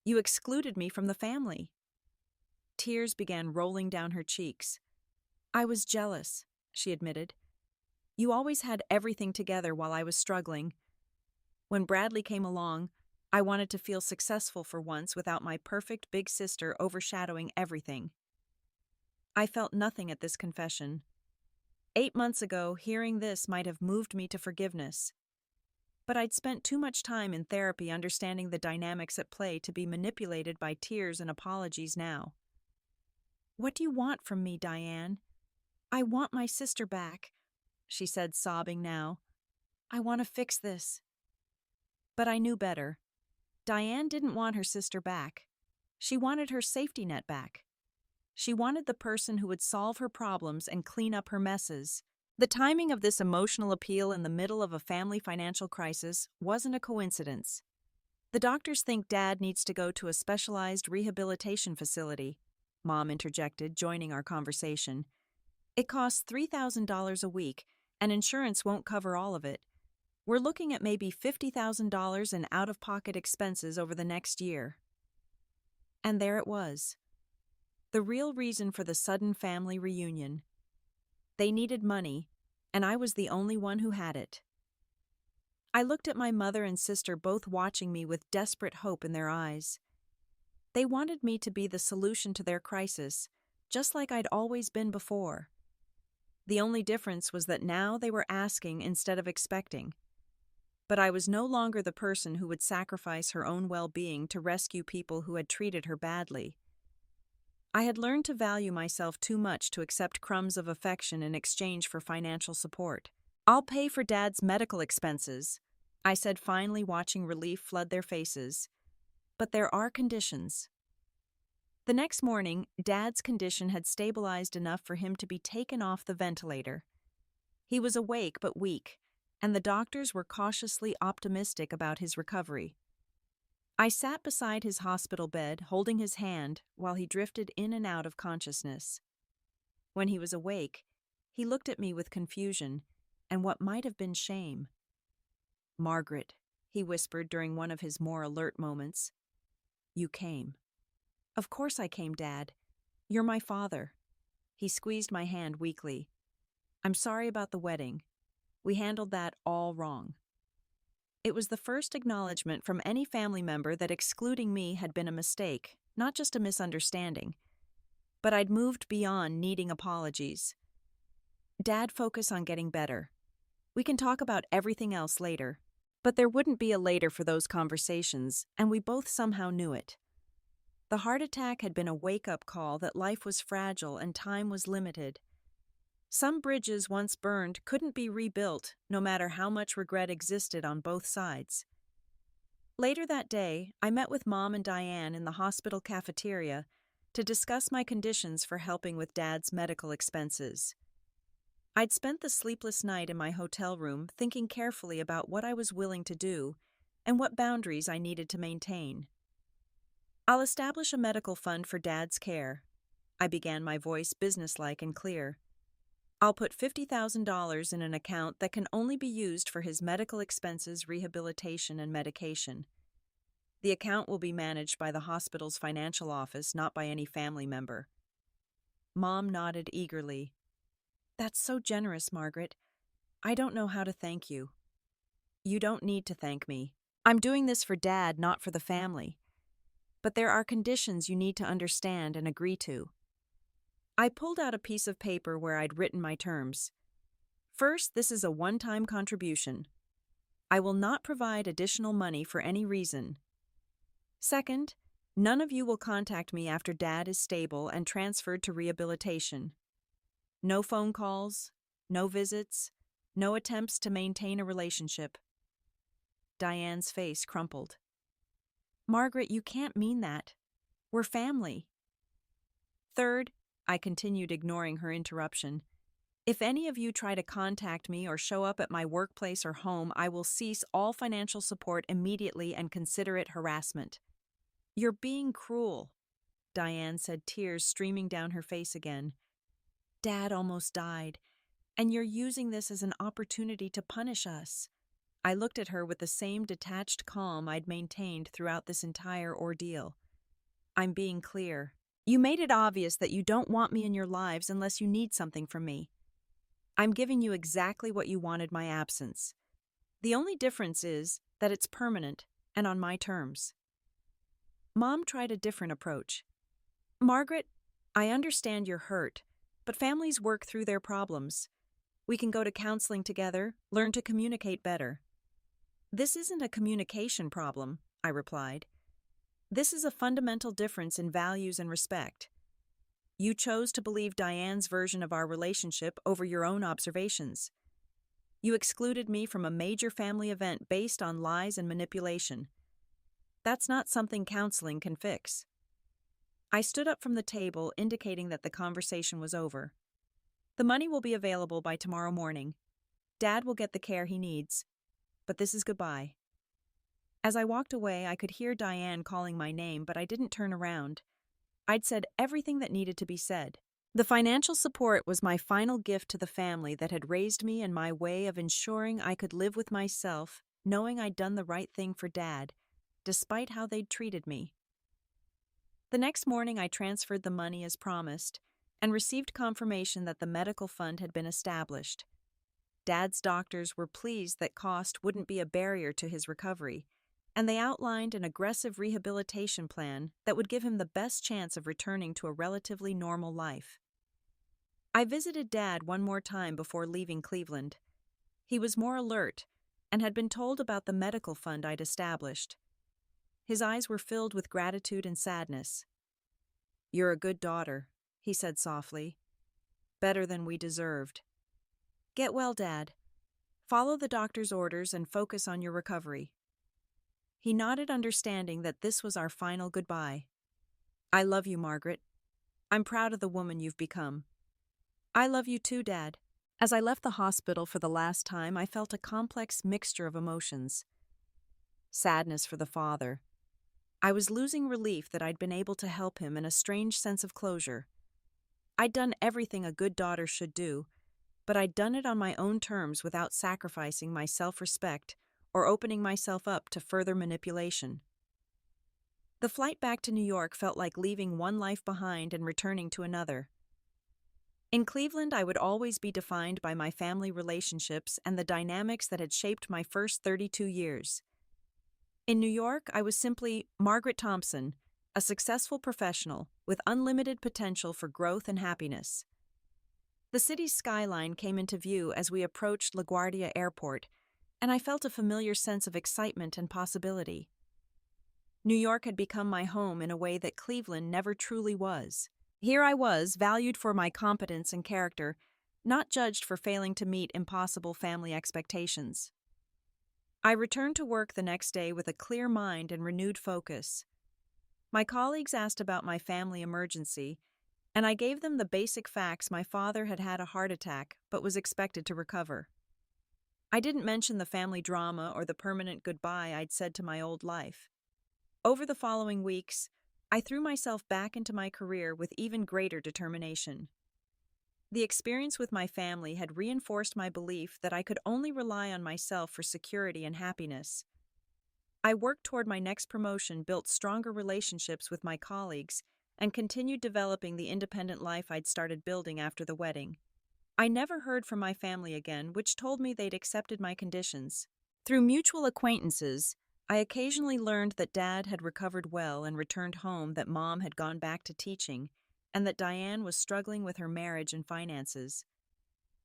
You excluded me from the family." Tears began rolling down her cheeks. "I was jealous," she admitted. "You always had everything together while I was struggling. When Bradley came along, I wanted to feel successful for once without my perfect big sister overshadowing everything." I felt nothing at this confession. 8 months ago, hearing this might have moved me to forgiveness. But I'd spent too much time in therapy understanding the dynamics at play to be manipulated by tears and apologies now. "What do you want from me, Diane?" "I want my sister back," she said, sobbing now. "I want to fix this." But I knew better. Diane didn't want her sister back. She wanted her safety net back. She wanted the person who would solve her problems and clean up her messes. The timing of this emotional appeal in the middle of a family financial crisis wasn't a coincidence. "The doctors think Dad needs to go to a specialized rehabilitation facility," Mom interjected, joining our conversation. "It costs $3,000 a week, and insurance won't cover all of it. We're looking at maybe $50,000 in out-of-pocket expenses over the next year." And there it was. The real reason for the sudden family reunion. They needed money, and I was the only one who had it. I looked at my mother and sister, both watching me with desperate hope in their eyes. They wanted me to be the solution to their crisis, just like I'd always been before. The only difference was that now they were asking instead of expecting. But I was no longer the person who would sacrifice her own well-being to rescue people who had treated her badly. I had learned to value myself too much to accept crumbs of affection in exchange for financial support. "I'll pay for Dad's medical expenses," I said, finally watching relief flood their faces. "But there are conditions." The next morning, Dad's condition had stabilized enough for him to be taken off the ventilator. He was awake but weak, and the doctors were cautiously optimistic about his recovery. I sat beside his hospital bed, holding his hand while he drifted in and out of consciousness. When he was awake, he looked at me with confusion and what might have been shame. "Margaret," he whispered during one of his more alert moments. "You came." "Of course I came, Dad. You're my father." He squeezed my hand weakly. "I'm sorry about the wedding. We handled that all wrong." It was the first acknowledgement from any family member that excluding me had been a mistake, not just a misunderstanding. But I'd moved beyond needing apologies. "Dad, focus on getting better. We can talk about everything else later." But there wouldn't be a later for those conversations, and we both somehow knew it. The heart attack had been a wake-up call that life was fragile and time was limited. Some bridges once burned couldn't be rebuilt, no matter how much regret existed on both sides. Later that day, I met with Mom and Diane in the hospital cafeteria to discuss my conditions for helping with Dad's medical expenses. I'd spent the sleepless night in my hotel room thinking carefully about what I was willing to do and what boundaries I needed to maintain. "I'll establish a medical fund for Dad's care," I began, my voice businesslike and clear. "I'll put $50,000 in an account that can only be used for his medical expenses, rehabilitation, and medication. The account will be managed by the hospital's financial office, not by any family member." Mom nodded eagerly. "That's so generous, Margaret. I don't know how to thank you." "You don't need to thank me. I'm doing this for Dad, not for the family. But there are conditions you need to understand and agree to." I pulled out a piece of paper where I'd written my terms. "First, this is a one-time contribution. I will not provide additional money for any reason. Second, none of you will contact me after Dad is stable and transferred to rehabilitation. No phone calls, no visits, no attempts to maintain a relationship." Diane's face crumpled. "Margaret, you can't mean that. We're family." "Third," I continued, ignoring her interruption, "if any of you try to contact me or show up at my workplace or home, I will cease all financial support immediately and consider it harassment." "You're being cruel," Diane said, tears streaming down her face again. "Dad almost died, and you're using this as an opportunity to punish us." I looked at her with the same detached calm I'd maintained throughout this entire ordeal. "I'm being clear. You made it obvious that you don't want me in your lives unless you need something from me. I'm giving you exactly what you wanted, my absence. The only difference is that it's permanent and on my terms." Mom tried a different approach. "Margaret, I understand you're hurt, but families work through their problems. We can go to counseling together, learn to communicate better. This isn't a communication problem, I replied. This is a fundamental difference in values and respect. You chose to believe Diane's version of our relationship over your own observations. You excluded me from a major family event based on lies and manipulation. That's not something counseling can fix. I stood up from the table, indicating that the conversation was over. The money will be available by tomorrow morning. Dad will get the care he needs. But this is goodbye. As I walked away, I could hear Diane calling my name, but I didn't turn around. I'd said everything that needed to be said. The financial support was my final gift to the family that had raised me and my way of ensuring I could live with myself, knowing I'd done the right thing for Dad, despite how they'd treated me. The next morning, I transferred the money as promised and received confirmation that the medical fund had been established. Dad's doctors were pleased that cost wouldn't be a barrier to his recovery, and they outlined an aggressive rehabilitation plan that would give him the best chance of returning to a relatively normal life. I visited Dad one more time before leaving Cleveland. He was more alert and had been told about the medical fund I'd established. His eyes were filled with gratitude and sadness. "You're a good daughter," he said softly. "Better than we deserved. Get well, Dad. Follow the doctor's orders and focus on your recovery." He nodded, understanding that this was our final goodbye. "I love you, Margaret. I'm proud of the woman you've become." "I love you too, Dad." As I left the hospital for the last time, I felt a complex mixture of emotions. Sadness for the father. I was losing relief that I'd been able to help him, and a strange sense of closure. I'd done everything a good daughter should do, but I'd done it on my own terms without sacrificing my self-respect or opening myself up to further manipulation. The flight back to New York felt like leaving one life behind and returning to another. In Cleveland, I would always be defined by my family relationships and the dynamics that had shaped my first 32 years. In New York, I was simply Margaret Thompson, a successful professional with unlimited potential for growth and happiness. The city's skyline came into view as we approached LaGuardia Airport, and I felt a familiar sense of excitement and possibility. New York had become my home in a way that Cleveland never truly was. Here I was, valued for my competence and character, not judged for failing to meet impossible family expectations. I returned to work the next day with a clear mind and renewed focus. My colleagues asked about my family emergency, and I gave them the basic facts: my father had had a heart attack but was expected to recover. I didn't mention the family drama or the permanent goodbye I'd said to my old life. Over the following weeks, I threw myself back into my career with even greater determination. The experience with my family had reinforced my belief that I could only rely on myself for security and happiness. I worked toward my next promotion, built stronger relationships with my colleagues, and continued developing the independent life I'd started building after the wedding. I never heard from my family again, which told me they'd accepted my conditions. Through mutual acquaintances, I occasionally learned that Dad had recovered well and returned home, that Mom had gone back to teaching, and that Diane was struggling with her marriage and finances.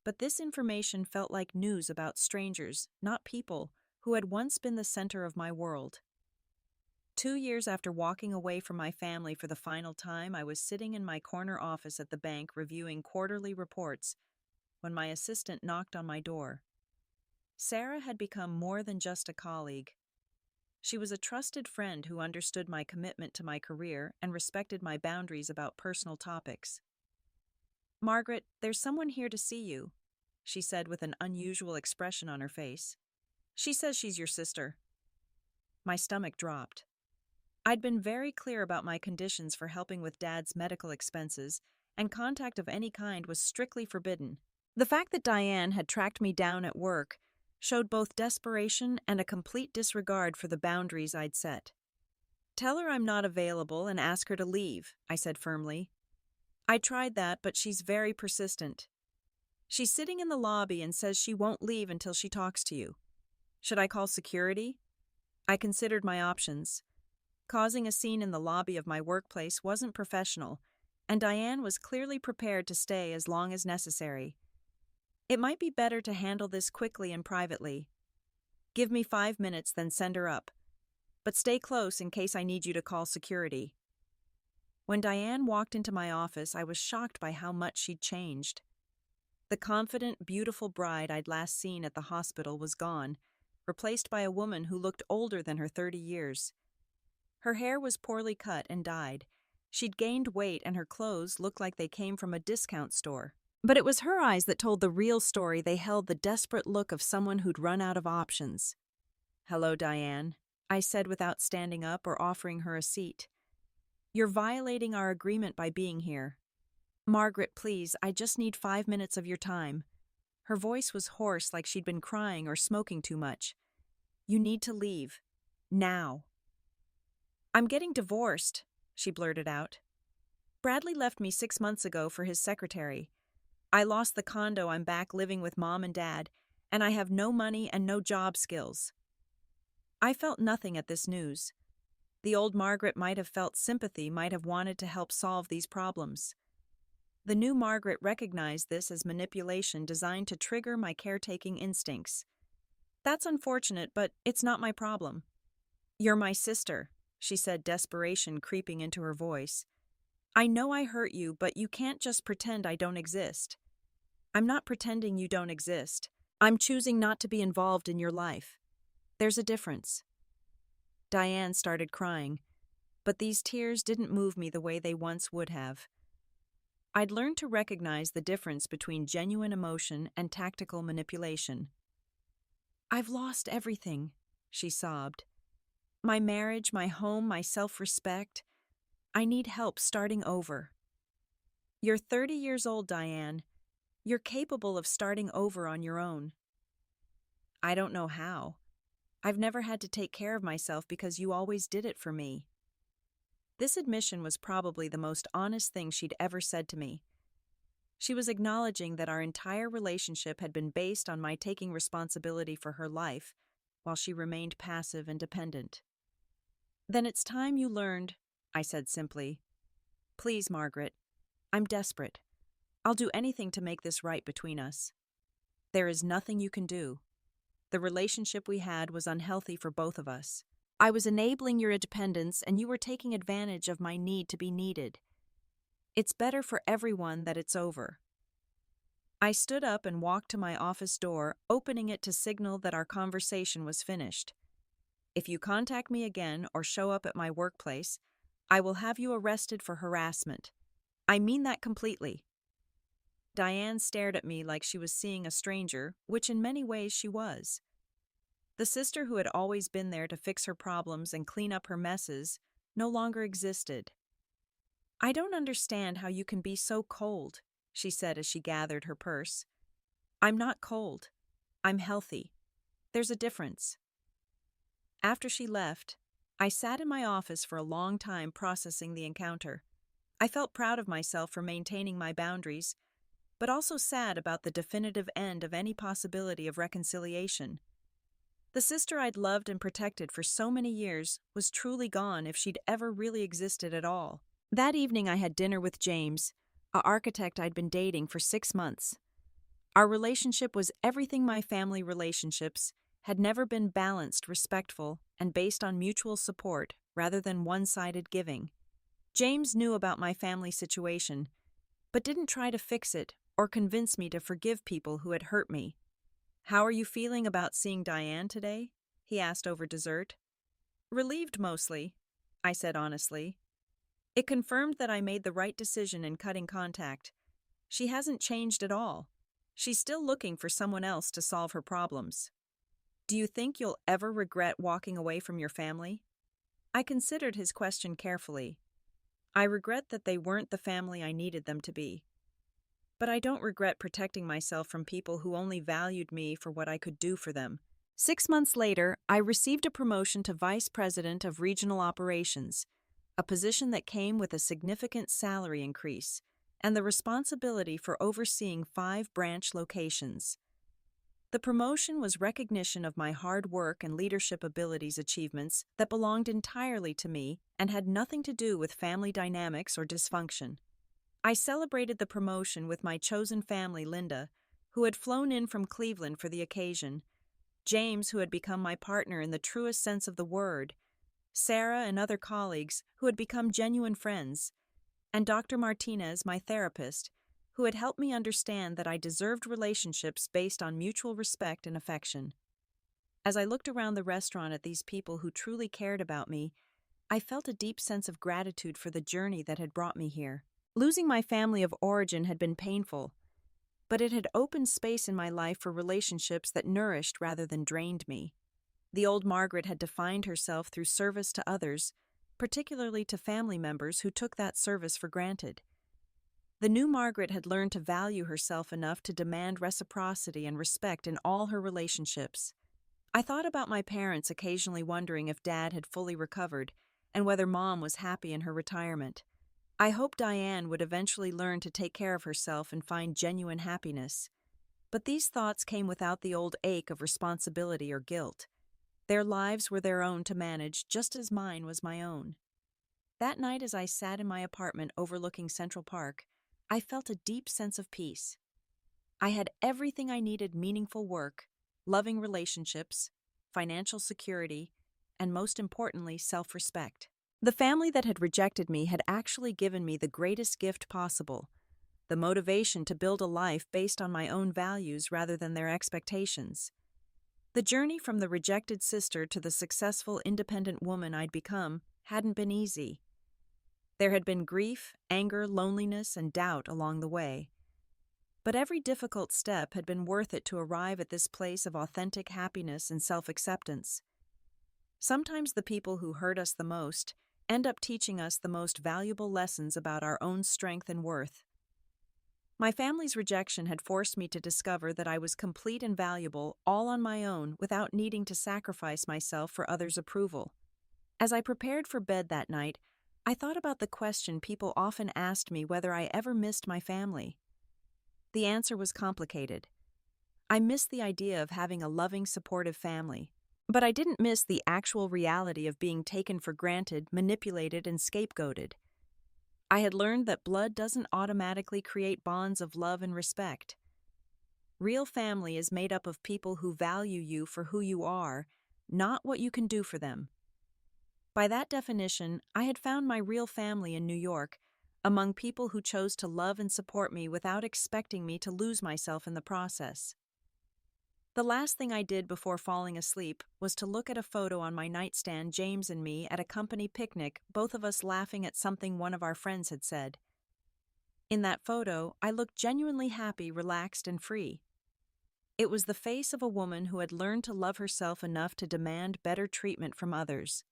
But this information felt like news about strangers, not people, who had once been the center of my world. 2 years after walking away from my family for the final time, I was sitting in my corner office at the bank reviewing quarterly reports when my assistant knocked on my door. Sarah had become more than just a colleague. She was a trusted friend who understood my commitment to my career and respected my boundaries about personal topics. "Margaret, there's someone here to see you," she said with an unusual expression on her face. "She says she's your sister." My stomach dropped. I'd been very clear about my conditions for helping with Dad's medical expenses, and contact of any kind was strictly forbidden. The fact that Diane had tracked me down at work showed both desperation and a complete disregard for the boundaries I'd set. "Tell her I'm not available and ask her to leave," I said firmly. "I tried that, but she's very persistent. She's sitting in the lobby and says she won't leave until she talks to you. Should I call security?" I considered my options. Causing a scene in the lobby of my workplace wasn't professional, and Diane was clearly prepared to stay as long as necessary. It might be better to handle this quickly and privately. Give me 5 minutes, then send her up. But stay close in case I need you to call security. When Diane walked into my office, I was shocked by how much she'd changed. The confident, beautiful bride I'd last seen at the hospital was gone, replaced by a woman who looked older than her 30 years. Her hair was poorly cut and dyed. She'd gained weight and her clothes looked like they came from a discount store. But it was her eyes that told the real story. They held the desperate look of someone who'd run out of options. "Hello, Diane," I said without standing up or offering her a seat. "You're violating our agreement by being here." "Margaret, please, I just need 5 minutes of your time." Her voice was hoarse, like she'd been crying or smoking too much. "You need to leave. Now." "I'm getting divorced," she blurted out. "Bradley left me 6 months ago for his secretary. I lost the condo. I'm back living with Mom and Dad, and I have no money and no job skills." I felt nothing at this news. The old Margaret might have felt sympathy, might have wanted to help solve these problems. The new Margaret recognized this as manipulation designed to trigger my caretaking instincts. "That's unfortunate, but it's not my problem." "You're my sister," she said, desperation creeping into her voice. "I know I hurt you, but you can't just pretend I don't exist." "I'm not pretending you don't exist. I'm choosing not to be involved in your life. There's a difference." Diane started crying, but these tears didn't move me the way they once would have. I'd learned to recognize the difference between genuine emotion and tactical manipulation. "I've lost everything," she sobbed. "My marriage, my home, my self-respect. I need help starting over." "You're 30 years old, Diane. You're capable of starting over on your own." "I don't know how. I've never had to take care of myself because you always did it for me." This admission was probably the most honest thing she'd ever said to me. She was acknowledging that our entire relationship had been based on my taking responsibility for her life, while she remained passive and dependent. "Then it's time you learned," I said simply. "Please, Margaret. I'm desperate. I'll do anything to make this right between us." "There is nothing you can do. The relationship we had was unhealthy for both of us. I was enabling your independence, and you were taking advantage of my need to be needed. It's better for everyone that it's over." I stood up and walked to my office door, opening it to signal that our conversation was finished. "If you contact me again or show up at my workplace, I will have you arrested for harassment. I mean that completely." Diane stared at me like she was seeing a stranger, which in many ways she was. The sister who had always been there to fix her problems and clean up her messes no longer existed. "I don't understand how you can be so cold," she said as she gathered her purse. "I'm not cold. I'm healthy. There's a difference." After she left, I sat in my office for a long time processing the encounter. I felt proud of myself for maintaining my boundaries, but also sad about the definitive end of any possibility of reconciliation. The sister I'd loved and protected for so many years was truly gone, if she'd ever really existed at all. That evening I had dinner with James, an architect I'd been dating for 6 months. Our relationship was everything my family relationships had never been: balanced, respectful, and based on mutual support rather than one-sided giving. James knew about my family situation, but didn't try to fix it or convince me to forgive people who had hurt me. "How are you feeling about seeing Diane today?" he asked over dessert. "Relieved mostly," I said honestly. It confirmed that I made the right decision in cutting contact. She hasn't changed at all. She's still looking for someone else to solve her problems. "Do you think you'll ever regret walking away from your family?" I considered his question carefully. "I regret that they weren't the family I needed them to be. But I don't regret protecting myself from people who only valued me for what I could do for them." 6 months later, I received a promotion to Vice President of Regional Operations, a position that came with a significant salary increase and the responsibility for overseeing 5 branch locations. The promotion was recognition of my hard work and leadership abilities achievements that belonged entirely to me and had nothing to do with family dynamics or dysfunction. I celebrated the promotion with my chosen family, Linda, who had flown in from Cleveland for the occasion, James, who had become my partner in the truest sense of the word, Sarah and other colleagues who had become genuine friends, and Dr. Martinez, my therapist, who had helped me understand that I deserved relationships based on mutual respect and affection. As I looked around the restaurant at these people who truly cared about me, I felt a deep sense of gratitude for the journey that had brought me here. Losing my family of origin had been painful, but it had opened space in my life for relationships that nourished rather than drained me. The old Margaret had defined herself through service to others, particularly to family members who took that service for granted. The new Margaret had learned to value herself enough to demand reciprocity and respect in all her relationships. I thought about my parents, occasionally wondering if Dad had fully recovered and whether Mom was happy in her retirement. I hoped Diane would eventually learn to take care of herself and find genuine happiness. But these thoughts came without the old ache of responsibility or guilt. Their lives were their own to manage, just as mine was my own. That night, as I sat in my apartment overlooking Central Park, I felt a deep sense of peace. I had everything I needed: meaningful work, loving relationships, financial security, and most importantly, self-respect. The family that had rejected me had actually given me the greatest gift possible: the motivation to build a life based on my own values rather than their expectations. The journey from the rejected sister to the successful, independent woman I'd become hadn't been easy. There had been grief, anger, loneliness, and doubt along the way. But every difficult step had been worth it to arrive at this place of authentic happiness and self-acceptance. Sometimes the people who hurt us the most end up teaching us the most valuable lessons about our own strength and worth. My family's rejection had forced me to discover that I was complete and valuable all on my own without needing to sacrifice myself for others' approval. As I prepared for bed that night, I thought about the question people often asked me: whether I ever missed my family. The answer was complicated. I missed the idea of having a loving, supportive family, but I didn't miss the actual reality of being taken for granted, manipulated, and scapegoated. I had learned that blood doesn't automatically create bonds of love and respect. Real family is made up of people who value you for who you are, not what you can do for them. By that definition, I had found my real family in New York, among people who chose to love and support me without expecting me to lose myself in the process. The last thing I did before falling asleep was to look at a photo on my nightstand: James and me at a company picnic, both of us laughing at something one of our friends had said. In that photo, I looked genuinely happy, relaxed, and free. It was the face of a woman who had learned to love herself enough to demand better treatment from others.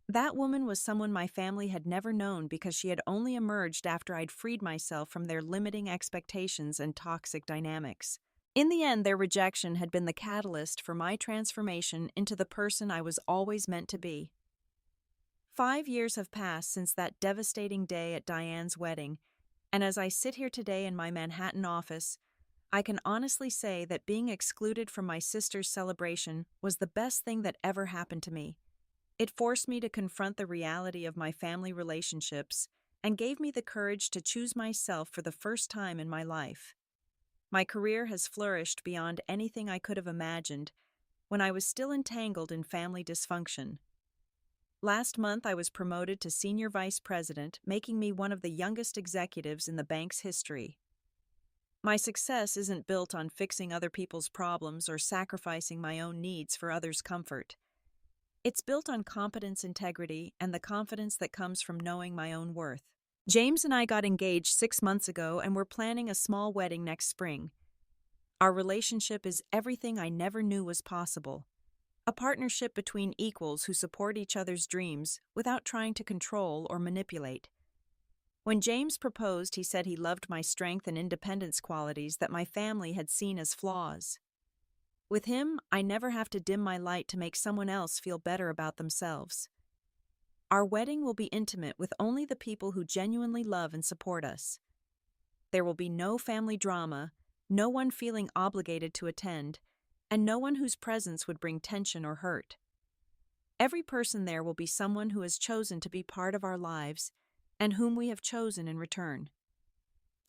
That woman was someone my family had never known because she had only emerged after I'd freed myself from their limiting expectations and toxic dynamics. In the end, their rejection had been the catalyst for my transformation into the person I was always meant to be. 5 years have passed since that devastating day at Diane's wedding, and as I sit here today in my Manhattan office, I can honestly say that being excluded from my sister's celebration was the best thing that ever happened to me. It forced me to confront the reality of my family relationships and gave me the courage to choose myself for the first time in my life. My career has flourished beyond anything I could have imagined when I was still entangled in family dysfunction. Last month, I was promoted to Senior Vice President, making me one of the youngest executives in the bank's history. My success isn't built on fixing other people's problems or sacrificing my own needs for others' comfort. It's built on competence, integrity, and the confidence that comes from knowing my own worth. James and I got engaged 6 months ago, and we're planning a small wedding next spring. Our relationship is everything I never knew was possible. A partnership between equals who support each other's dreams without trying to control or manipulate. When James proposed, he said he loved my strength and independence qualities that my family had seen as flaws. With him, I never have to dim my light to make someone else feel better about themselves. Our wedding will be intimate with only the people who genuinely love and support us. There will be no family drama, no one feeling obligated to attend, and no one whose presence would bring tension or hurt. Every person there will be someone who has chosen to be part of our lives and whom we have chosen in return.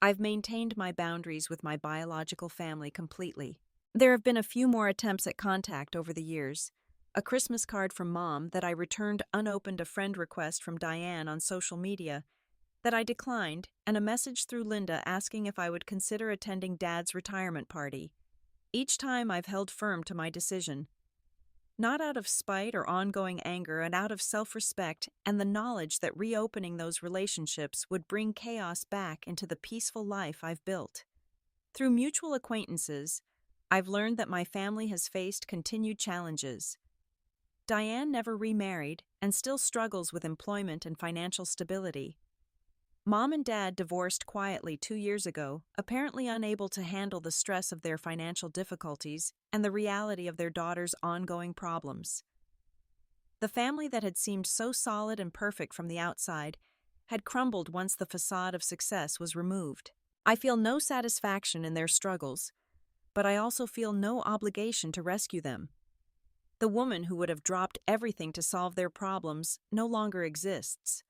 I've maintained my boundaries with my biological family completely. There have been a few more attempts at contact over the years. A Christmas card from Mom that I returned unopened, a friend request from Diane on social media that I declined, and a message through Linda asking if I would consider attending Dad's retirement party. Each time I've held firm to my decision. Not out of spite or ongoing anger, and out of self-respect and the knowledge that reopening those relationships would bring chaos back into the peaceful life I've built. Through mutual acquaintances, I've learned that my family has faced continued challenges. Diane never remarried and still struggles with employment and financial stability. Mom and Dad divorced quietly 2 years ago, apparently unable to handle the stress of their financial difficulties and the reality of their daughter's ongoing problems. The family that had seemed so solid and perfect from the outside had crumbled once the facade of success was removed. I feel no satisfaction in their struggles, but I also feel no obligation to rescue them. The woman who would have dropped everything to solve their problems no longer exists.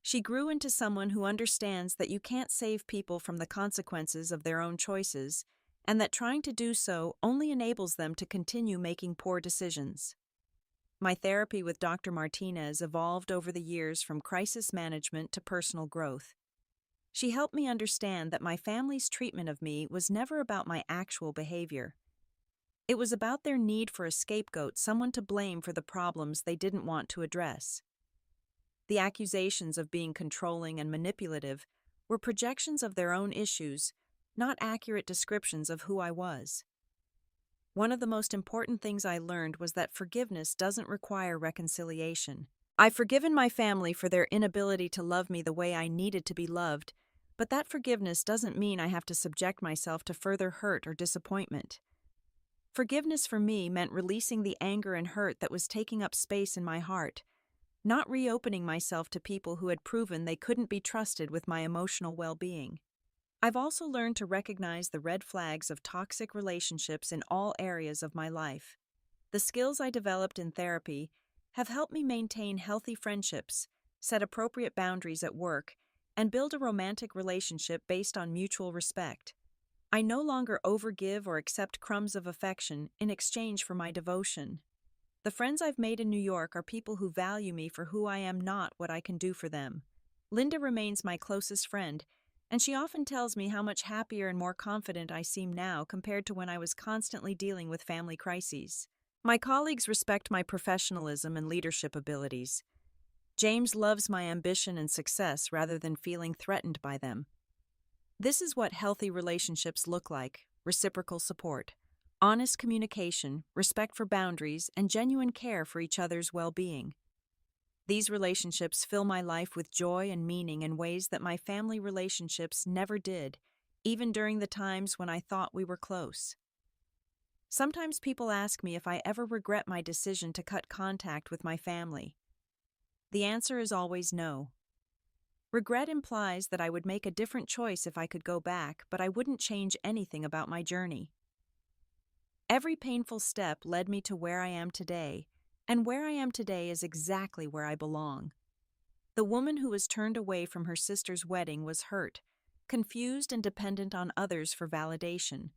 She grew into someone who understands that you can't save people from the consequences of their own choices, and that trying to do so only enables them to continue making poor decisions. My therapy with Dr. Martinez evolved over the years from crisis management to personal growth. She helped me understand that my family's treatment of me was never about my actual behavior. It was about their need for a scapegoat, someone to blame for the problems they didn't want to address. The accusations of being controlling and manipulative were projections of their own issues, not accurate descriptions of who I was. One of the most important things I learned was that forgiveness doesn't require reconciliation. I've forgiven my family for their inability to love me the way I needed to be loved, but that forgiveness doesn't mean I have to subject myself to further hurt or disappointment. Forgiveness for me meant releasing the anger and hurt that was taking up space in my heart, not reopening myself to people who had proven they couldn't be trusted with my emotional well-being. I've also learned to recognize the red flags of toxic relationships in all areas of my life. The skills I developed in therapy have helped me maintain healthy friendships, set appropriate boundaries at work, and build a romantic relationship based on mutual respect. I no longer overgive or accept crumbs of affection in exchange for my devotion. The friends I've made in New York are people who value me for who I am, not what I can do for them. Linda remains my closest friend, and she often tells me how much happier and more confident I seem now compared to when I was constantly dealing with family crises. My colleagues respect my professionalism and leadership abilities. James loves my ambition and success rather than feeling threatened by them. This is what healthy relationships look like: reciprocal support, honest communication, respect for boundaries, and genuine care for each other's well-being. These relationships fill my life with joy and meaning in ways that my family relationships never did, even during the times when I thought we were close. Sometimes people ask me if I ever regret my decision to cut contact with my family. The answer is always no. Regret implies that I would make a different choice if I could go back, but I wouldn't change anything about my journey. Every painful step led me to where I am today, and where I am today is exactly where I belong. The woman who was turned away from her sister's wedding was hurt, confused, and dependent on others for validation.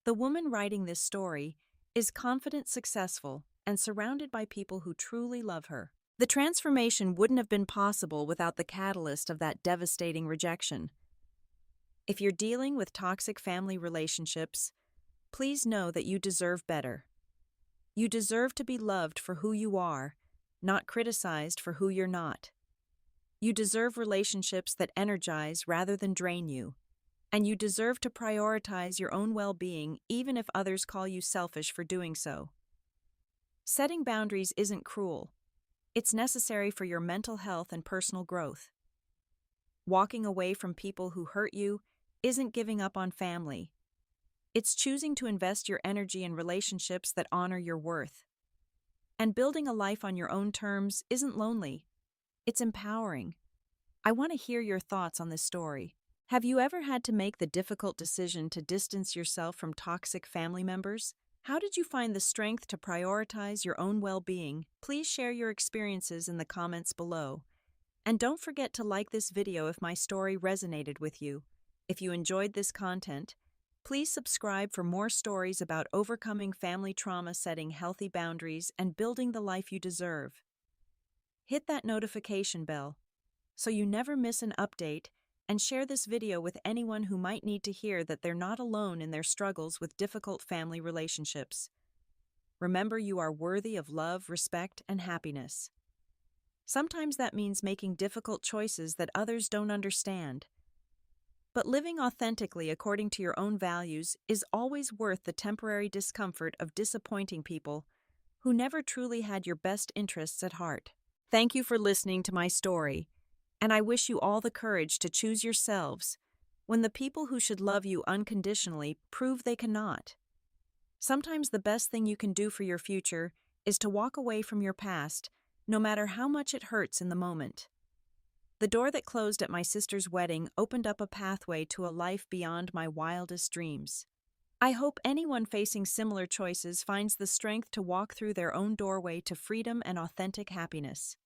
The woman writing this story is confident, successful, and surrounded by people who truly love her. The transformation wouldn't have been possible without the catalyst of that devastating rejection. If you're dealing with toxic family relationships, please know that you deserve better. You deserve to be loved for who you are, not criticized for who you're not. You deserve relationships that energize rather than drain you. And you deserve to prioritize your own well-being even if others call you selfish for doing so. Setting boundaries isn't cruel. It's necessary for your mental health and personal growth. Walking away from people who hurt you isn't giving up on family. It's choosing to invest your energy in relationships that honor your worth. And building a life on your own terms isn't lonely. It's empowering. I want to hear your thoughts on this story. Have you ever had to make the difficult decision to distance yourself from toxic family members? How did you find the strength to prioritize your own well-being? Please share your experiences in the comments below. And don't forget to like this video if my story resonated with you. If you enjoyed this content, please subscribe for more stories about overcoming family trauma, setting healthy boundaries, and building the life you deserve. Hit that notification bell so you never miss an update, and share this video with anyone who might need to hear that they're not alone in their struggles with difficult family relationships. Remember, you are worthy of love, respect, and happiness. Sometimes that means making difficult choices that others don't understand. But living authentically according to your own values is always worth the temporary discomfort of disappointing people who never truly had your best interests at heart. Thank you for listening to my story, and I wish you all the courage to choose yourselves when the people who should love you unconditionally prove they cannot. Sometimes the best thing you can do for your future is to walk away from your past, no matter how much it hurts in the moment. The door that closed at my sister's wedding opened up a pathway to a life beyond my wildest dreams. I hope anyone facing similar choices finds the strength to walk through their own doorway to freedom and authentic happiness.